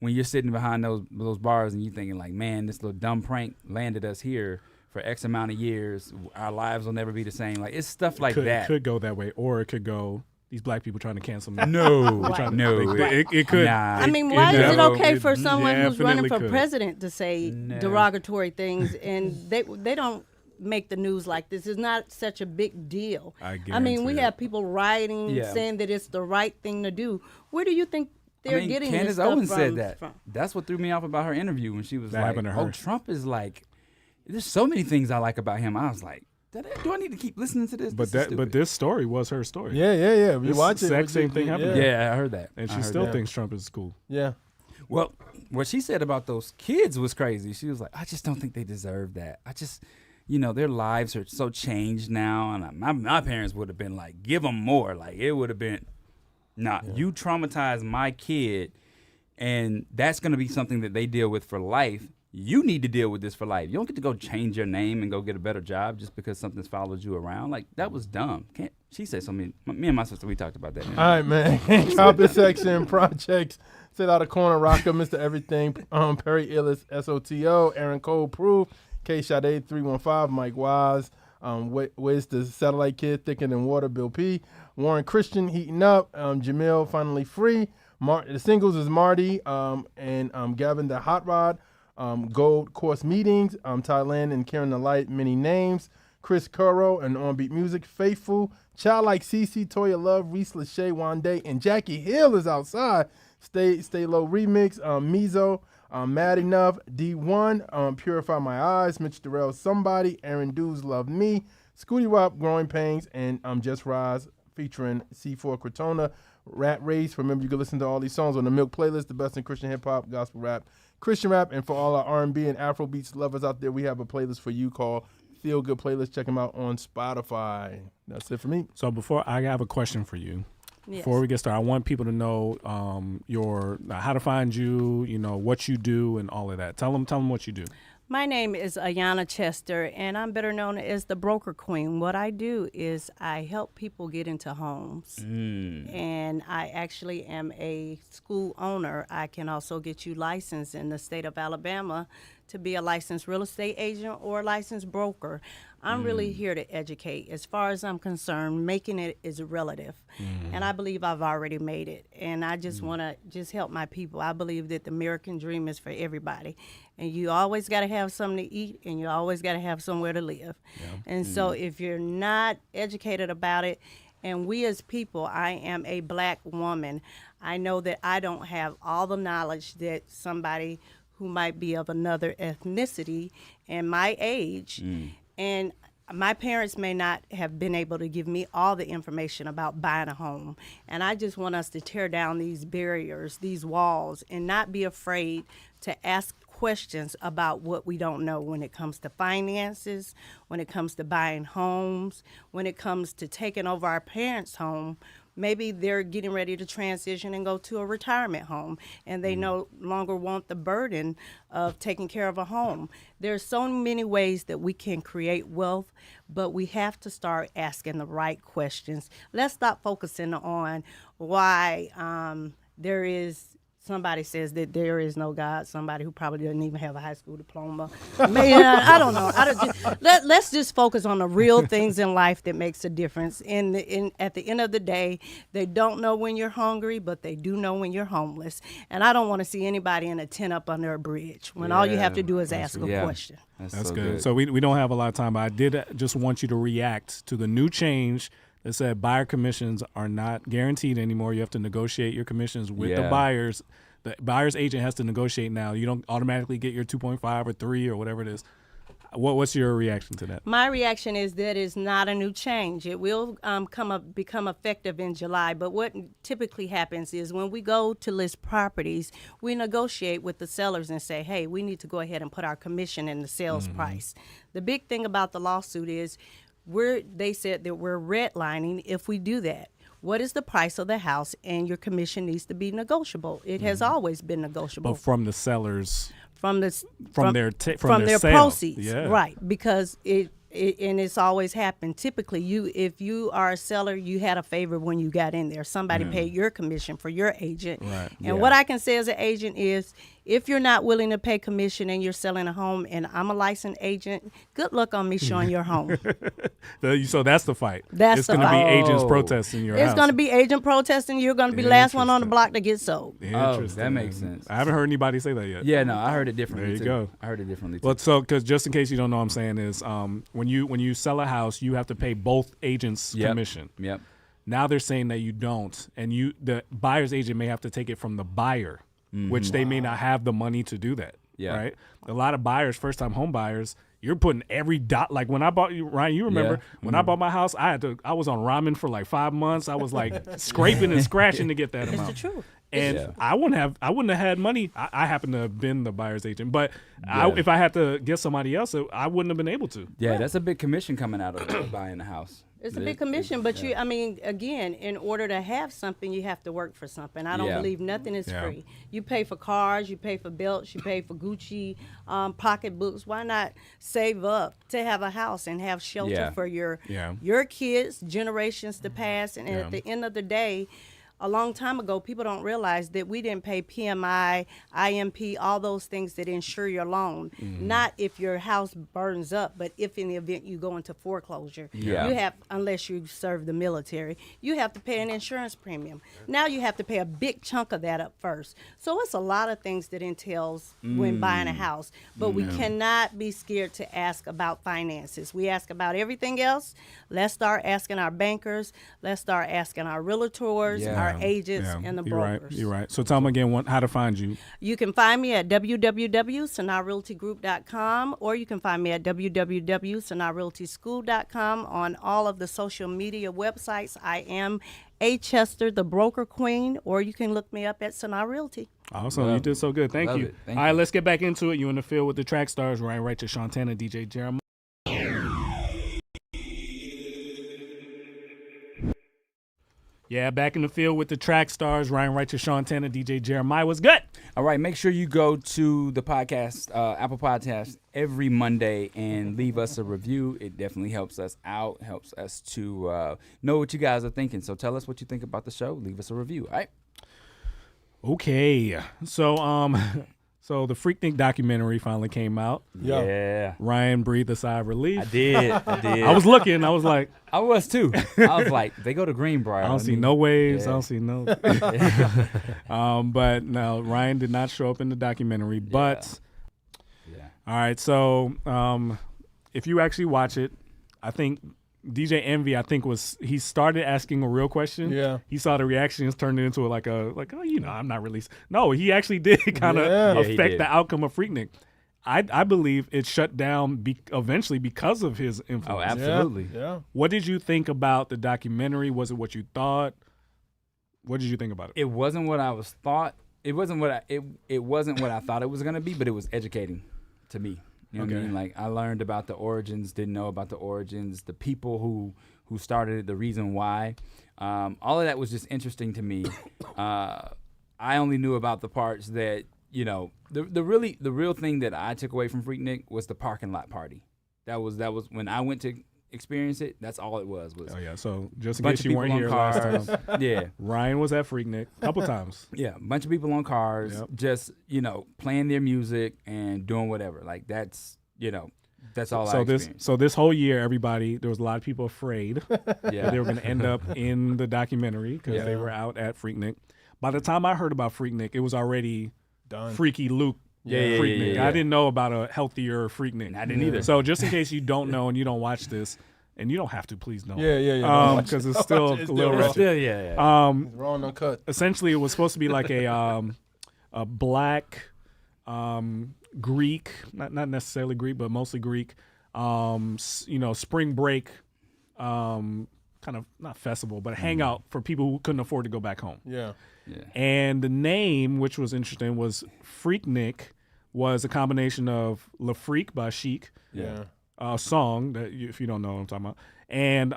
when you're sitting behind those bars and you're thinking like, man, this little dumb prank landed us here for X amount of years. Our lives will never be the same. Like, it's stuff like that. It could go that way, or it could go, these black people trying to cancel me. No, it could. Nah, I mean, why is it okay for someone who's running for president to say derogatory things, and they don't make the news like this? It's not such a big deal. I mean, we have people rioting, saying that it's the right thing to do. Where do you think they're getting Candace this stuff Owens from? said that. That's what threw me off about her interview when she was That like, happened to her. "Oh, Trump is like, there's so many things I like about him." I was like, do I need to keep listening to this? But this story was her story. Yeah. We watch it. Exact same thing happened. Yeah, I heard that. And she still thinks Trump is cool. Yeah. Well, what she said about those kids was crazy. She was like, I just don't think they deserve that. I just, their lives are so changed now. And my parents would have been like, give them more. Like, it would have been, you traumatized my kid, and that's going to be something that they deal with for life. You need to deal with this for life. You don't get to go change your name and go get a better job just because something's followed you around. Like, that was dumb. She said something. Me and my sister, we talked about that. All right, man. Comment section projects Sit Out of Corner, Rocker, Mr. Everything, Perry Illis, SOTO, Aaron Cole, Proof, K Sade 315, Mike Wise, Where's the Satellite Kid, Thicker Than Water, Bill P, Warren Christian, Heating Up, Jamil, Finally Free, the singles is Marty, and Gavin the Hot Rod, Gold Course Meetings, Thailand and Karen the Light, Many Names, Chris Curro and On Beat Music, Faithful, Childlike CC, Toya Love, Reese Lachey, Wande, and Jackie Hill is outside. Stay Low Remix, Mizo, Mad Enough, D1, Purify My Eyes, Mitch Durrell, Somebody, Aaron Dews, Love Me, Scooty Wop, Growing Pains, and Just Rise featuring C4 Cortona, Rat Race. Remember, you can listen to all these songs on the Milk playlist, the best in Christian hip hop, gospel rap, Christian rap, and for all our R&B and Afrobeats lovers out there, we have a playlist for you called Feel Good Playlist. Check them out on Spotify. That's it for me. So before I have a question for you. Yes. Before we get started, I want people to know your how to find you, what you do, and all of that. Tell them what you do. My name is Ayanna Chester, and I'm better known as the Broker Queen. What I do is I help people get into homes, and I actually am a school owner. I can also get you licensed in the state of Alabama to be a licensed real estate agent or a licensed broker. I'm really here to educate. As far as I'm concerned, making it is relative. And I believe I've already made it. And I just want to just help my people. I believe that the American dream is for everybody. And you always got to have something to eat, and you always got to have somewhere to live. Yeah. And so if you're not educated about it, and we as people, I am a black woman, I know that I don't have all the knowledge that somebody who might be of another ethnicity and my age. And my parents may not have been able to give me all the information about buying a home. And I just want us to tear down these barriers, these walls, and not be afraid to ask questions about what we don't know when it comes to finances, when it comes to buying homes, when it comes to taking over our parents' home. Maybe they're getting ready to transition and go to a retirement home, and they no longer want the burden of taking care of a home. There's so many ways that we can create wealth, but we have to start asking the right questions. Let's stop focusing on why there is. Somebody says that there is no God. Somebody who probably doesn't even have a high school diploma. Maybe, I don't know. Let's just focus on the real things in life that makes a difference. At the end of the day, they don't know when you're hungry, but they do know when you're homeless. And I don't want to see anybody in a tent up under a bridge when all you have to do is ask a question. That's so good. So we don't have a lot of time, but I did just want you to react to the new change that said buyer commissions are not guaranteed anymore. You have to negotiate your commissions with the buyers. The buyer's agent has to negotiate now. You don't automatically get your 2.5 or 3 or whatever it is. What's your reaction to that? My reaction is that it's not a new change. It will become effective in July. But what typically happens is when we go to list properties, we negotiate with the sellers and say, hey, we need to go ahead and put our commission in the sales price. The big thing about the lawsuit is they said that we're redlining if we do that. What is the price of the house? And your commission needs to be negotiable. It has always been negotiable. But from the sellers, from their sale. proceeds, right? Because and it's always happened. Typically, if you are a seller, you had a favor when you got in there. Somebody paid your commission for your agent. Right. And what I can say as an agent is, if you're not willing to pay commission and you're selling a home, and I'm a licensed agent, good luck on me showing your home. So that's the fight. It's going to be agents protesting your house. It's going to be agent protesting. You're going to be the last one on the block to get sold. Interesting. That makes sense. I haven't heard anybody say that yet. Yeah, no, I heard it differently. There you go. I heard it differently too. Well, so because just in case you don't know what I'm saying is when you sell a house, you have to pay both agents commission. Yep. Now they're saying that you don't, and the buyer's agent may have to take it from the buyer. Which they may not have the money to do that. Yeah. Right. A lot of buyers, first time home buyers, you're putting every dot. Like when I bought you, Ryan, you remember when I bought my house, I was on ramen for like 5 months. I was like scraping and scratching to get that amount. It's the truth. And I wouldn't have had money. I happen to have been the buyer's agent, but if I had to get somebody else, I wouldn't have been able to. Yeah, that's a big commission coming out of buying a house. It's a big commission, but again, in order to have something, you have to work for something. I don't believe nothing is free. You pay for cars, you pay for belts, you pay for Gucci pocketbooks. Why not save up to have a house and have shelter for your kids, generations to pass? And at the end of the day, a long time ago, people don't realize that we didn't pay PMI, IMP, all those things that insure your loan. Not if your house burns up, but if in the event you go into foreclosure. Yeah. You have, unless you serve the military, you have to pay an insurance premium. Now you have to pay a big chunk of that up first. So it's a lot of things that entails when buying a house. But we cannot be scared to ask about finances. We ask about everything else. Let's start asking our bankers. Let's start asking our realtors, our agents, and the brokers. You're right. So tell them again how to find you. You can find me at www.sanarrealtygroup.com, or you can find me at www.sanarrealtyschool.com on all of the social media websites. I am A. Chester, the broker queen, or you can look me up at Sanar Realty. Awesome. You did so good. Thank you. All right, let's get back into it. You in the field with the track stars, Ryan Wright to Shantana, DJ Jeremiah. Yeah, back in the field with the track stars, Ryan Wright to Shantana, DJ Jeremiah. What's good? All right, make sure you go to the podcast, Apple Podcasts, every Monday and leave us a review. It definitely helps us out, helps us to know what you guys are thinking. So tell us what you think about the show. Leave us a review, all right? Okay. So the Freaknik documentary finally came out. Yeah. Ryan breathed a sigh of relief. I did. I was looking. I was like. I was too. I was like, they go to Greenbrier. I don't see no waves. I don't see no. But no, Ryan did not show up in the documentary. But all right. So if you actually watch it, I think DJ Envy, he started asking a real question. Yeah. He saw the reactions, turned it into I'm not released. No, he actually did kind of affect the outcome of Freaknik. I believe it shut down eventually because of his influence. Oh, absolutely. Yeah. What did you think about the documentary? Was it what you thought? What did you think about it? It wasn't what I was thought. It wasn't what I thought it was gonna be, but it was educating to me. You know what I mean? Like, I learned about the origins, didn't know about the origins, the people who started it, the reason why. All of that was just interesting to me. I only knew about the parts that, you know, the real thing that I took away from Freaknik was the parking lot party. That was when I went to experience it. That's all it was. Oh yeah. So just in case you weren't here last time, Ryan was at Freaknik a couple times. Yeah, a bunch of people on cars, just playing their music and doing whatever. Like that's all I experienced. So this whole year, there was a lot of people afraid that they were going to end up in the documentary because they were out at Freaknik. By the time I heard about Freaknik, it was already done. Freaky Luke. Freaknik. I didn't know about a healthier Freaknik. I didn't either. So just in case you don't know and you don't watch this, and you don't have to, please don't. Because it's still a little wretched. Raw and uncut. Essentially, it was supposed to be like a black Greek, not necessarily Greek, but mostly Greek. Spring break, kind of not festival, but hangout for people who couldn't afford to go back home. Yeah. And the name, which was interesting, was Freaknik, was a combination of Le Freak by Chic, a song that if you don't know what I'm talking about, and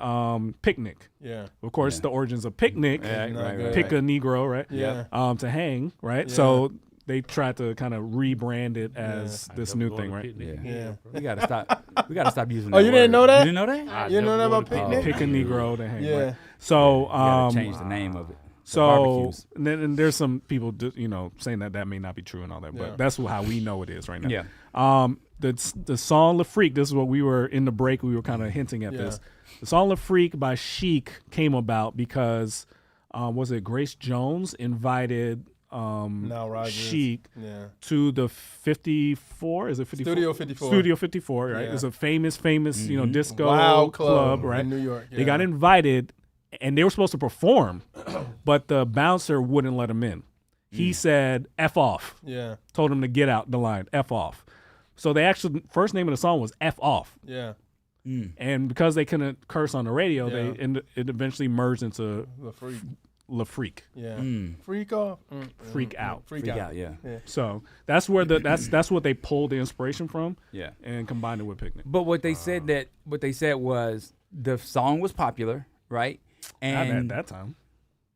Picnic. Yeah. Of course, the origins of picnic, pick a Negro, right? Yeah. To hang, right? Yeah. So they tried to kind of rebrand it as this new thing, right? Yeah. We gotta stop using that. Oh, you didn't know that? You didn't know that? You didn't know that about Picnic? Pick a Negro to hang. Yeah. Right? So gotta change the name of it. So and there's some people saying that may not be true and all that, but that's how we know it is right now. Yeah. The song Le Freak, this is what we were in the break, we were kind of hinting at this. The song Le Freak by Chic came about because was it Grace Jones invited Chic to the 54? Is it 54? Studio 54. Studio 54, right? It's a famous disco Wild club, right? In New York. They got invited and they were supposed to perform, but the bouncer wouldn't let them in. He said, F off. Yeah. Told him to get out the line, F off. So the actual first name of the song was F off. Yeah. And because they couldn't curse on the radio, it eventually merged into Le Freak. Yeah. Freak off. Freak out. Freak out. Yeah. So that's where that's what they pulled the inspiration from. Yeah. And combined it with Picnic. But what they said was the song was popular, right? And not at that time.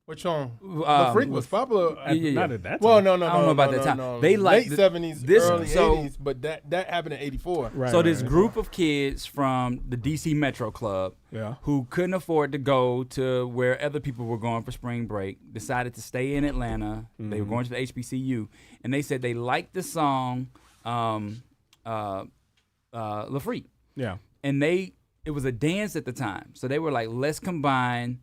Which song? Um, the Freak was popular. Not at that time. Well, no, I don't know about that time. No. They like late 70s, this- early so- 80s, but that happened in 84. Right, So this right. group of kids from the DC Metro Club Yeah. who couldn't afford to go to where other people were going for spring break decided to stay in Atlanta. They were going to the HBCU, and they said they liked the song La Freak. Yeah. And it was a dance at the time. So they were like, let's combine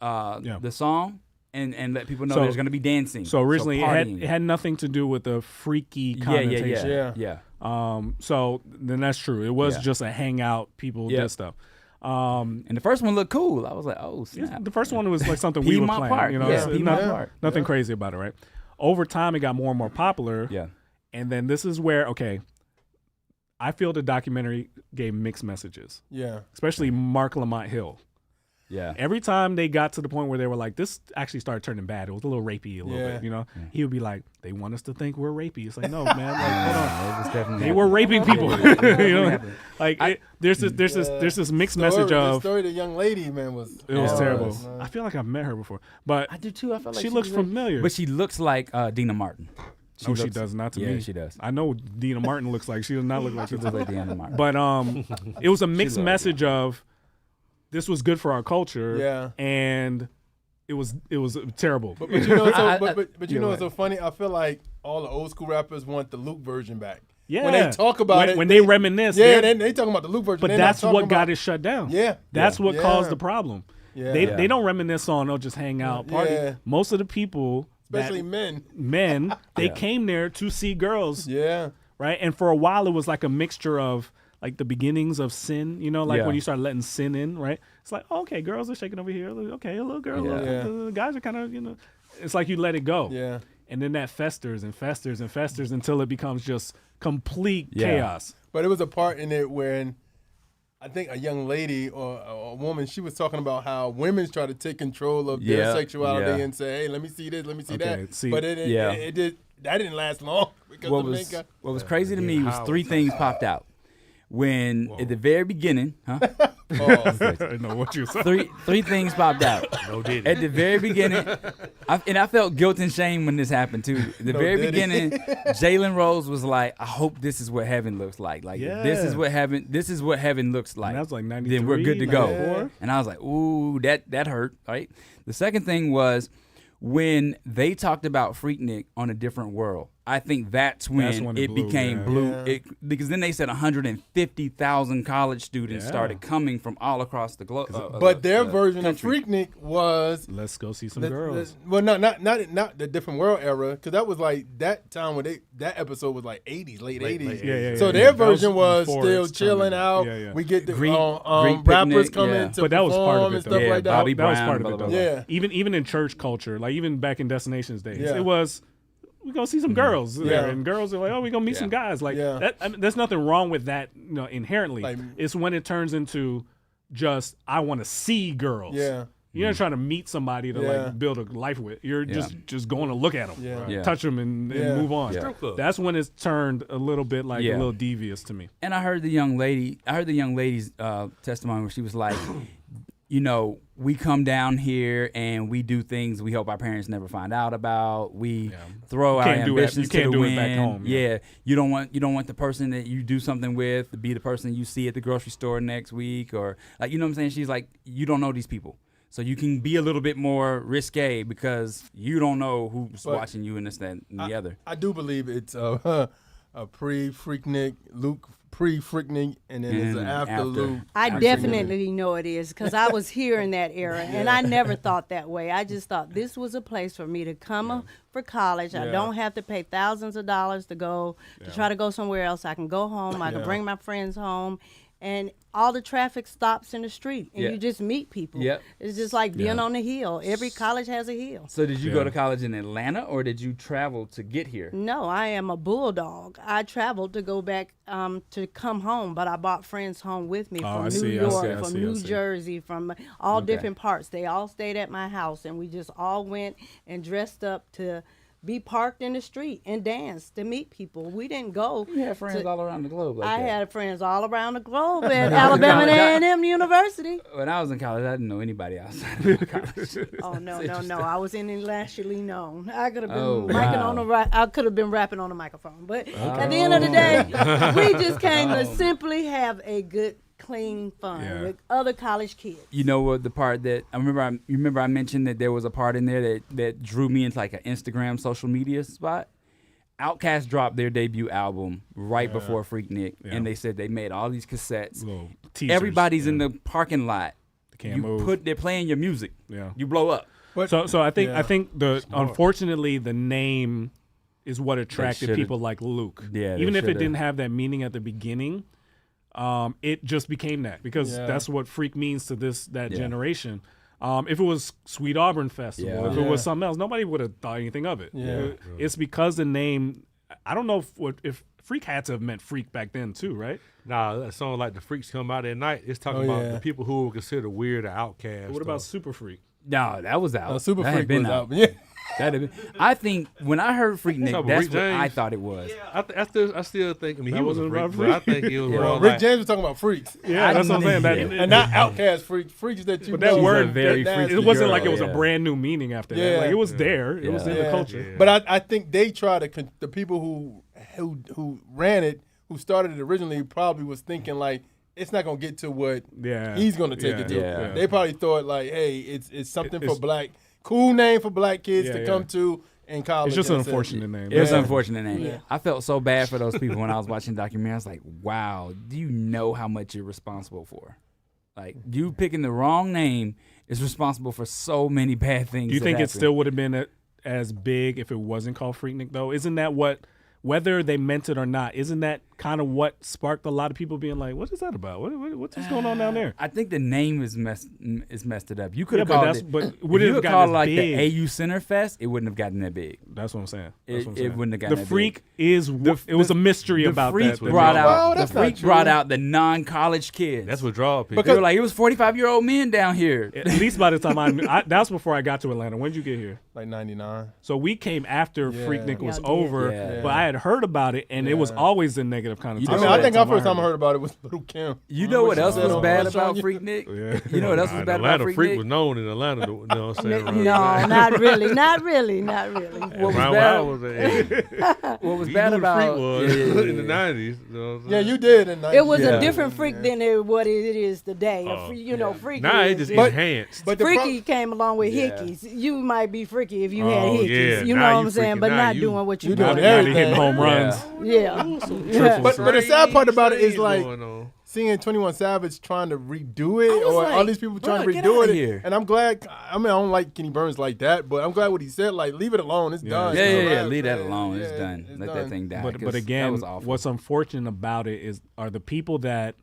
the song and let people know So- there's going to be dancing. So originally partying. it had nothing to do with the freaky connotation. Yeah. So then that's true. It was Yeah. just a hangout. People Yep. did stuff. And the first one looked cool. I was like, oh, snap. The first one was like something we were Piedmont playing. Park. You know, Yeah, it's Piedmont nothing, Park. nothing crazy about it, right? Over time, it got more and more popular. Yeah. And then this is where, okay, I feel the documentary gave mixed messages. Yeah. Especially Mark Lamont Hill. Yeah. Every time they got to the point where they were like, this actually started turning bad. It was a little rapey a little Yeah. bit, you know? He would be like, they want us to think we're rapey. It's like, no, man. Like, hold on. It was definitely They were raping people. You know? Like, there's this mixed message The of. story of the young lady, man, was. It was terrible. man. I feel like I've met her before. But I do too. I felt like she looks familiar. But she looks like Dina Martin. She does not to me. Yeah, she does. I know what Dina Martin looks like. She does not look like She looks like Dina Martin. But it was a mixed message of this was good for our culture. Yeah. And it was terrible. But you know, Yeah, what's so funny? I feel like all the old school rappers want the Luke version back. Yeah. When they talk about when they reminisce. Yeah, they talking about the Luke version. But They're that's not what talking got about- it shut down. Yeah. That's what Yeah. caused the problem. Yeah. They don't reminisce on just hang out, party. Yeah. Most of the people, Especially men. They came there to see girls. Yeah. Right. And for a while, it was like a mixture of like the beginnings of sin, you know, like Yeah. when you start letting sin in, right? It's like, oh, okay, girls are shaking over here. Okay, a little girl. Yeah. The guys are kind of, you know, it's like you let it go. Yeah. And then that festers and festers and festers until it becomes just complete chaos. But it was a part in it when I think a young lady or a woman, she was talking about how women try to take control of their sexuality and say, hey, let me see this, let me see that. see. But it didn't last long because What the was makeup. what was crazy to me was three things popped out. When at the very beginning, I know what you said. three things popped out. No diddy. At the very beginning, I felt guilt and shame when this happened too. At the very diddy. beginning, Jalen Rose was like, "I hope this is what heaven looks like. Like this is what heaven looks like. And that's like 93, Then we're good to go." 94. And I was like, "Ooh, that hurt." Right. The second thing was when they talked about Freaknik on A Different World. I think that's when it blew, became yeah. blue. Yeah. Because then they said 150,000 college students started coming from all across the globe. But their version country. of Freaknik was Let's go see some girls. well, not the Different World era, because that was like that time when that episode was like 80s, late 80s. Yeah. So yeah. their That was version was before still its chilling time. out. Yeah. We get the Greek rappers picnic, coming yeah. to But that was part perform of it, and though. stuff Yeah, like that. Bobby That was Brown, part of blah, it, blah, though. blah. Yeah. Even in church culture, like even back in Destinations days, Yeah. it was we gonna see some girls there, Yeah. and girls are like, oh, we gonna meet some guys. Like Yeah. that. I mean, there's nothing wrong with that, you know, inherently. Like- it's when it turns into just I want to see girls. Yeah. You're not trying to meet somebody to Yeah. like build a life with. You're just going to look at them, Yeah. Yeah. touch them, and Yeah. move on. Yeah. Strip club. That's when it's turned a little bit like Yeah. a little devious to me. And I heard the young lady's testimony where she was like, you know, we come down here and we do things we hope our parents never find out about. We throw our Can't do it- ambitions you can't to the do it wind. back home, Yeah, you don't want the person that you do something with to be the person you see at the grocery store next week, or like, you know what I'm saying? She's like, you don't know these people. So you can be a little bit more risque because you don't know who's watching you and this, that, and the other. I do believe it's a pre-Freaknik, Luke pre-Freaknik, and then it's an And after after. Luke. I Freaknik. definitely know it is because I was here in that era, and I never thought that way. I just thought this was a place for me to come for college. I Yeah. don't have to pay thousands of dollars to try to go somewhere else. I can go home. I can bring my friends home, and all the traffic stops in the street, and Yeah. you just meet people. Yep. It's just like being on the hill. Every college has a hill. So did you go to college in Atlanta, or did you travel to get here? No, I am a bulldog. I traveled to go back to come home, but I brought friends home with me from New York, from New Jersey, from all different parts. They all stayed at my house, and we just all went and dressed up to be parked in the street and dance to meet people. We didn't go. You had friends all around the globe. Like I that. had friends all around the globe at Alabama A&M University. When I was in college, I didn't know anybody outside of college. Oh no. I was internationally known. I could have been wow. I could have been rapping on the microphone. But at the end of the day, we just came to simply have a good, clean fun with other college kids. You know what, the part that I remember I mentioned that there was a part in there that drew me into like an Instagram social media spot. Outkast dropped their debut album right before Freaknik, and they said they made all these cassettes. Everybody's in the parking lot. They can't move. They're playing your music. Yeah, you blow up. But, so I think unfortunately the name is what attracted people like Luke. Yeah, even if it didn't have that meaning at the beginning. It just became that because that's what freak means to that generation. If it was Sweet Auburn Festival, if it was something else, nobody would have thought anything of it. It's because the name. I don't know if freak had to have meant freak back then too, right? Nah, a song like The Freaks Come Out at Night. It's talking about the people who were considered weird or outcasts. What about Super Freak? No, that was out. Super that Freak been was out. Yeah. I think when I heard Freaknik, that's what I thought it was. I still think. I mean, he wasn't about freak, but I think he was wrong. Rick James was talking about freaks. Yeah, that's what I'm saying. And not outcast freaks that you. But that word, very it wasn't like it was a brand new meaning after that. Like it was there. It was in the culture. But I think they try to the people who ran it, who started it originally, probably was thinking like, it's not gonna get to what he's gonna take it to. Yeah. They probably thought like, hey, it's something for black, cool name for black kids to come to in college. It's just an unfortunate name. It's an unfortunate name. Yeah. I felt so bad for those people when I was watching the documentary. I was like, wow, do you know how much you're responsible for? Like, you picking the wrong name is responsible for so many bad things. Do you think it still would have been as big if it wasn't called Freaknik though? Isn't that whether they meant it or not, isn't that kind of what sparked a lot of people being like, what is that about? What's going on down there? I think the name is messed it up. You could have called it, but would if it you have called gotten like big? the AU Center Fest, it wouldn't have gotten that big. That's what I'm saying. It wouldn't have gotten the that freak big. it was a mystery about freak that. Brought out the non-college kids. That's what draw people. They were like, it was 45-year-old men down here. At least by the time that's before I got to Atlanta. When did you get here? Like 99. So we came after Freaknik was over, but I had heard about it, and it was always a negative connotation. I think our first time I heard about it was Little Kim. You know what else was bad about Freaknik? You know what else was bad about Freaknik? Freak was known in Atlanta. You know what I'm saying? No, not really. What was bad about Freak was in the 90s. Yeah, you did in the 90s. It was a different freak than what it is today. Freaky. Nah, it just enhanced. But freaky came along with hickeys. You might be freaky if you had hickeys. Yeah. You know what I'm saying? But not doing what you doing. Everything. Hitting home runs. Yeah. But the sad part about it is like seeing 21 Savage trying to redo it, or all these people trying to redo it. And I'm glad. I mean, I don't like Kenny Burns like that, but I'm glad what he said. Like, leave it alone. It's done. Yeah. Leave that alone. It's done. Let that thing die. But again, what's unfortunate about it are the people that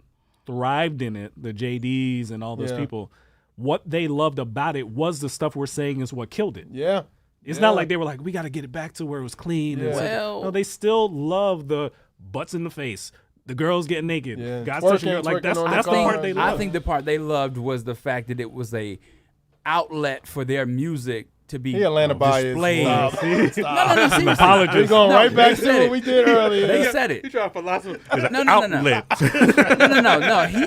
thrived in it, the JDs and all those people. What they loved about it was the stuff we're saying is what killed it. Yeah. It's not like they were like, we got to get it back to where it was clean. No, they still love the butts in the face, the girls getting naked, guys touching her. Like that's the part they loved. I think the part they loved was the fact that it was a outlet for their music to be Atlanta displayed. Stop. No, seriously. Apologies. We're going right back to what we did earlier. They said it. You try philosophy. No.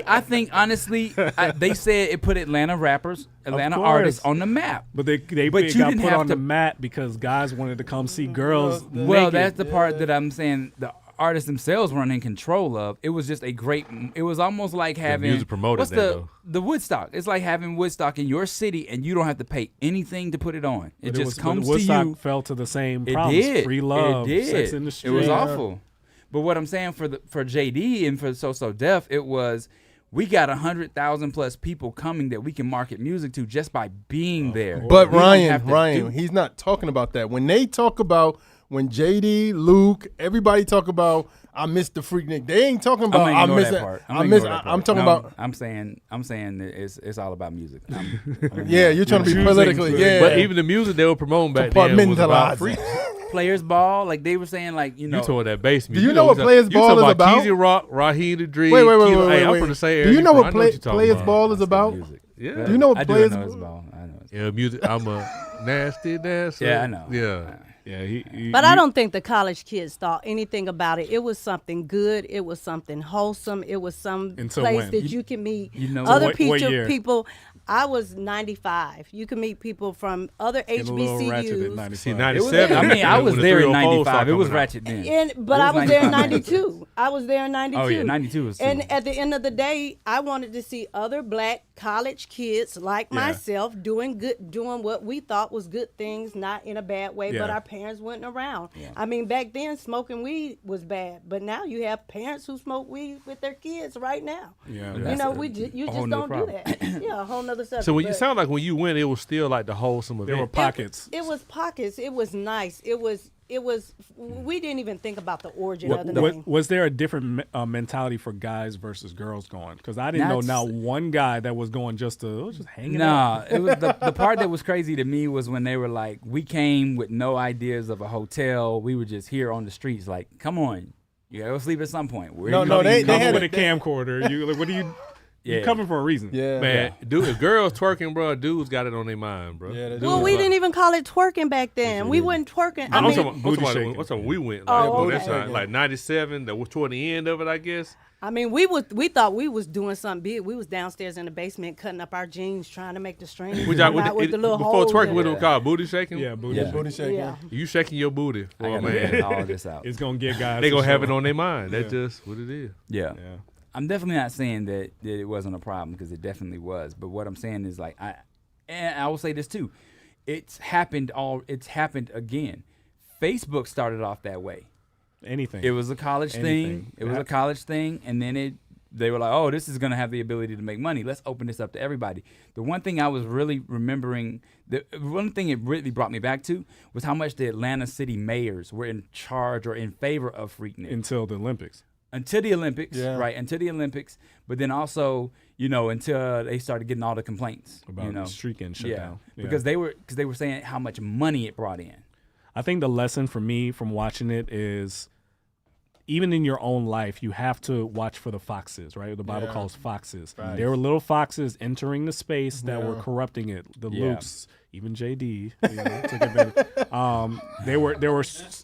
I think honestly, they said it put Atlanta rappers, Atlanta artists on the map. But they got put on the map because guys wanted to come see girls. Well, that's the part that I'm saying. The artists themselves weren't in control of. It was just a great. It was almost like having music promoted the Woodstock. It's like having Woodstock in your city, and you don't have to pay anything to put it on. It just comes to Woodstock you. Fell to the same problems. It did. Free love, sex in the street. It was awful. But what I'm saying for JD and for So Def, it was. We got 100,000 plus people coming that we can market music to just by being there. But Ryan, he's not talking about that. When they talk about when JD, Luke, everybody talk about I miss the Freaknik. They ain't talking about I miss that part. I'm talking about. I'm saying that it's all about music. Yeah, you're trying to be politically. Yeah, but even the music they were promoting back then was about freaks. Players Ball, like they were saying, like you talking that bass music. Do you know what Players Ball is about? Keezy Rock, Raheem the Dream. Wait. I'm from the same area. Do you know what Players Ball is about? Yeah. Do you know what Players Ball? I know. Yeah, music. I'm a nasty dancer. Yeah, I know. Yeah. Yeah, but I don't think the college kids thought anything about it. It was something good. It was something wholesome. It was some place that you can meet other people. I was 95. You can meet people from other HBCUs. See, 97. I mean, I was there in 95. It was ratchet then. But I was there in 92. I was there in 92. Oh, yeah, 92 was too. And at the end of the day, I wanted to see other black college kids like myself doing what we thought was good things, not in a bad way, but our parents went around. Yeah. I mean, back then, smoking weed was bad, but now you have parents who smoke weed with their kids right now. Yeah. You know, you just don't do that. Yeah, a whole nother subject. So when you sound like when you went, it was still like the wholesome event. There were pockets. It was pockets. It was nice. It was. We didn't even think about the origin of the name. Was there a different mentality for guys versus girls going? Because I didn't know not one guy that was going just hanging out. Nah, it was the part that was crazy to me was when they were like, we came with no ideas of a hotel. We were just here on the streets. Like, come on, you gotta go sleep at some point. They had with a camcorder. You like, what do you? Yeah. You're coming for a reason. Yeah. Man, dude, if girls twerking, bro, dudes got it on their mind, bro. Yeah, well, we didn't even call it twerking back then. We wasn't twerking. I'm talking what's on we went. Like 97, that was toward the end of it, I guess. I mean, we thought we was doing something big. We was downstairs in the basement cutting up our jeans, trying to make the strings. With the little before holes twerking, what it was called? Booty shaking? Yeah, booty shaking. Yeah. You shaking your booty for a man. All this out. It's going to get guys. They going to have it on their mind. That's just what it is. Yeah. I'm definitely not saying that it wasn't a problem, because it definitely was. But what I'm saying is, like, I will say this too. It's happened again. Facebook started off that way. Anything. It was a college thing. It was a college thing, and then they were like, oh, this is going to have the ability to make money. Let's open this up to everybody. The one thing I was really remembering, the one thing it really brought me back to was how much the Atlanta city mayors were in charge or in favor of Freaknik. Until the Olympics. Until the Olympics, right? Until the Olympics, but then also, until they started getting all the complaints about the streak and shut down. Yeah. Because they were saying how much money it brought in. I think the lesson for me from watching it is, even in your own life, you have to watch for the foxes, right? The Bible calls foxes. Right. There were little foxes entering the space that were corrupting it. The Lukes, even JD, took advantage.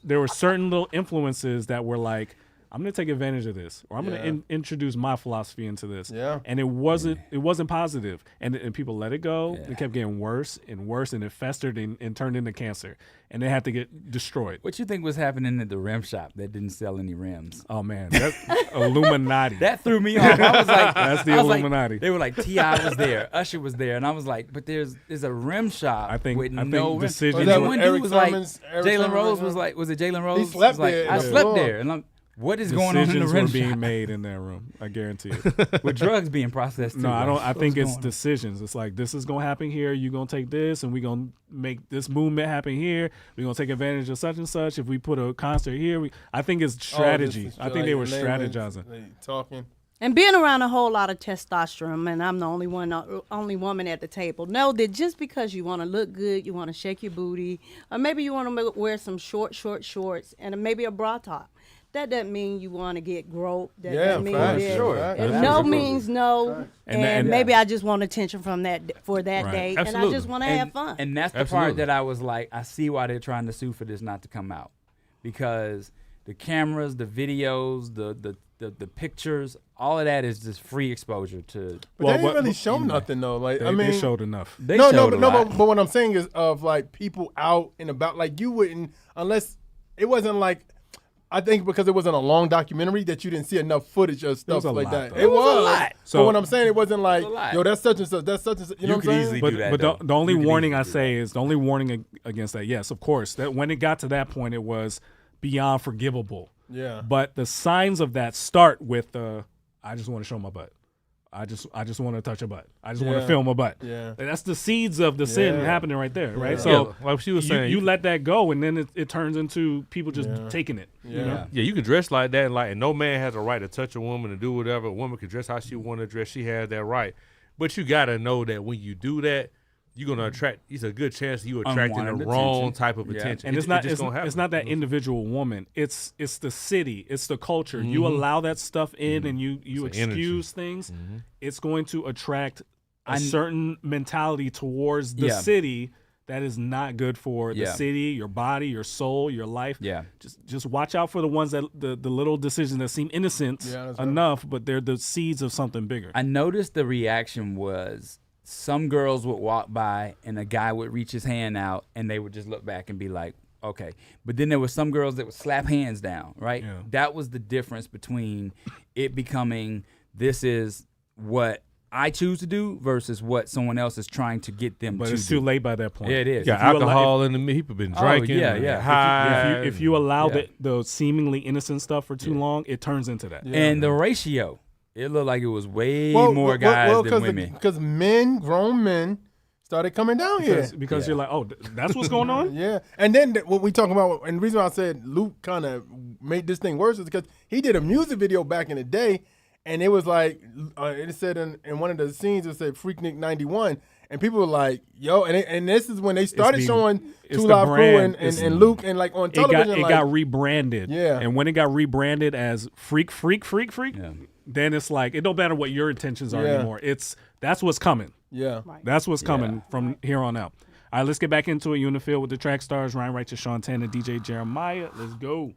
There were certain little influences that were like, I'm going to take advantage of this, or I'm going to introduce my philosophy into this. Yeah. And it wasn't positive. And people let it go. Yeah. It kept getting worse and worse, and it festered and turned into cancer. And they had to get destroyed. What you think was happening at the rim shop that didn't sell any rims? Oh, man. That's Illuminati. That threw me off. I was like, that's the Illuminati. They were like, T.I. was there. Usher was there. And I was like, but there's a rim shop with no rims. Decisions. And one dude was like, Jalen Rose was like, was it Jalen Rose? He slept there. I slept there. And I'm, what is going on in the rim shop? Decisions were being made in that room. I guarantee it. With drugs being processed too. No, I don't. I think it's decisions. It's like, this is gonna happen here. You're gonna take this, and we're gonna make this movement happen here. We're gonna take advantage of such and such. If we put a concert here, I think it's strategy. I think they were strategizing. Talking. And being around a whole lot of testosterone, and I'm the only woman at the table, know that just because you want to look good, you want to shake your booty, or maybe you want to wear some short shorts and maybe a bra top, that doesn't mean you want to get groped. That doesn't mean no means no. Right. And maybe I just want attention from that day, and I just want to have fun. And that's the part that I was like, I see why they're trying to sue for this not to come out, because the cameras, the videos, the pictures, all of that is just free exposure to. But they didn't really show nothing though. Like they showed enough. But what I'm saying is of like people out and about. Like you wouldn't, unless it wasn't like. I think because it wasn't a long documentary that you didn't see enough footage of stuff like that. It was a lot. So but what I'm saying, it wasn't like, yo, that's such and such, that's such and such. You know what I'm saying? But the only warning I say is, the only warning against that, yes, of course, that when it got to that point, it was beyond forgivable. Yeah. But the signs of that start with I just want to show my butt. I just want to touch a butt. I just want to film a butt. Yeah. That's the seeds of the sin happening right there, right? So like she was saying, you let that go, and then it turns into people just taking it. Yeah. You know? Yeah, you can dress like that, and no man has a right to touch a woman and do whatever. A woman can dress how she want to dress. She has that right. But you got to know that when you do that, you're gonna attract. It's a good chance you attracting the wrong type of attention. And it's not that individual woman. It's the city. It's the culture. Mm-hmm. You allow that stuff in, and you excuse things. Mm-hmm. It's going to attract a certain mentality towards the city that is not good for the city, your body, your soul, your life. Yeah. Just watch out for the ones that the little decisions that seem innocent enough, but they're the seeds of something bigger. I noticed the reaction was some girls would walk by and a guy would reach his hand out and they would just look back and be like, okay. But then there were some girls that would slap hands down, right? Yeah. That was the difference between it becoming this is what I choose to do versus what someone else is trying to get them to do. But it's too late by that point. Yeah, it is. Got alcohol in the people been drinking. High. If you allow the seemingly innocent stuff for too long, it turns into that. And the ratio, it looked like it was way more guys than women. Because grown men, started coming down here. Because you're like, oh, that's what's going on? Yeah. And then what we talking about, and the reason why I said Luke kind of made this thing worse is because he did a music video back in the day. And it was like, it said in one of the scenes, it said Freaknik 91. And people were like, yo, and this is when they started showing Two Live Crew and Luke and like on television. It got rebranded. Yeah. And when it got rebranded as Freak, then it's like, it don't matter what your intentions are anymore. That's what's coming. Yeah. Right. That's what's coming from here on out. All right, let's get back into it. You in the field with the Trackstarz, Ryan Righteous, Sean Tan, and DJ Jeremiah. Let's go.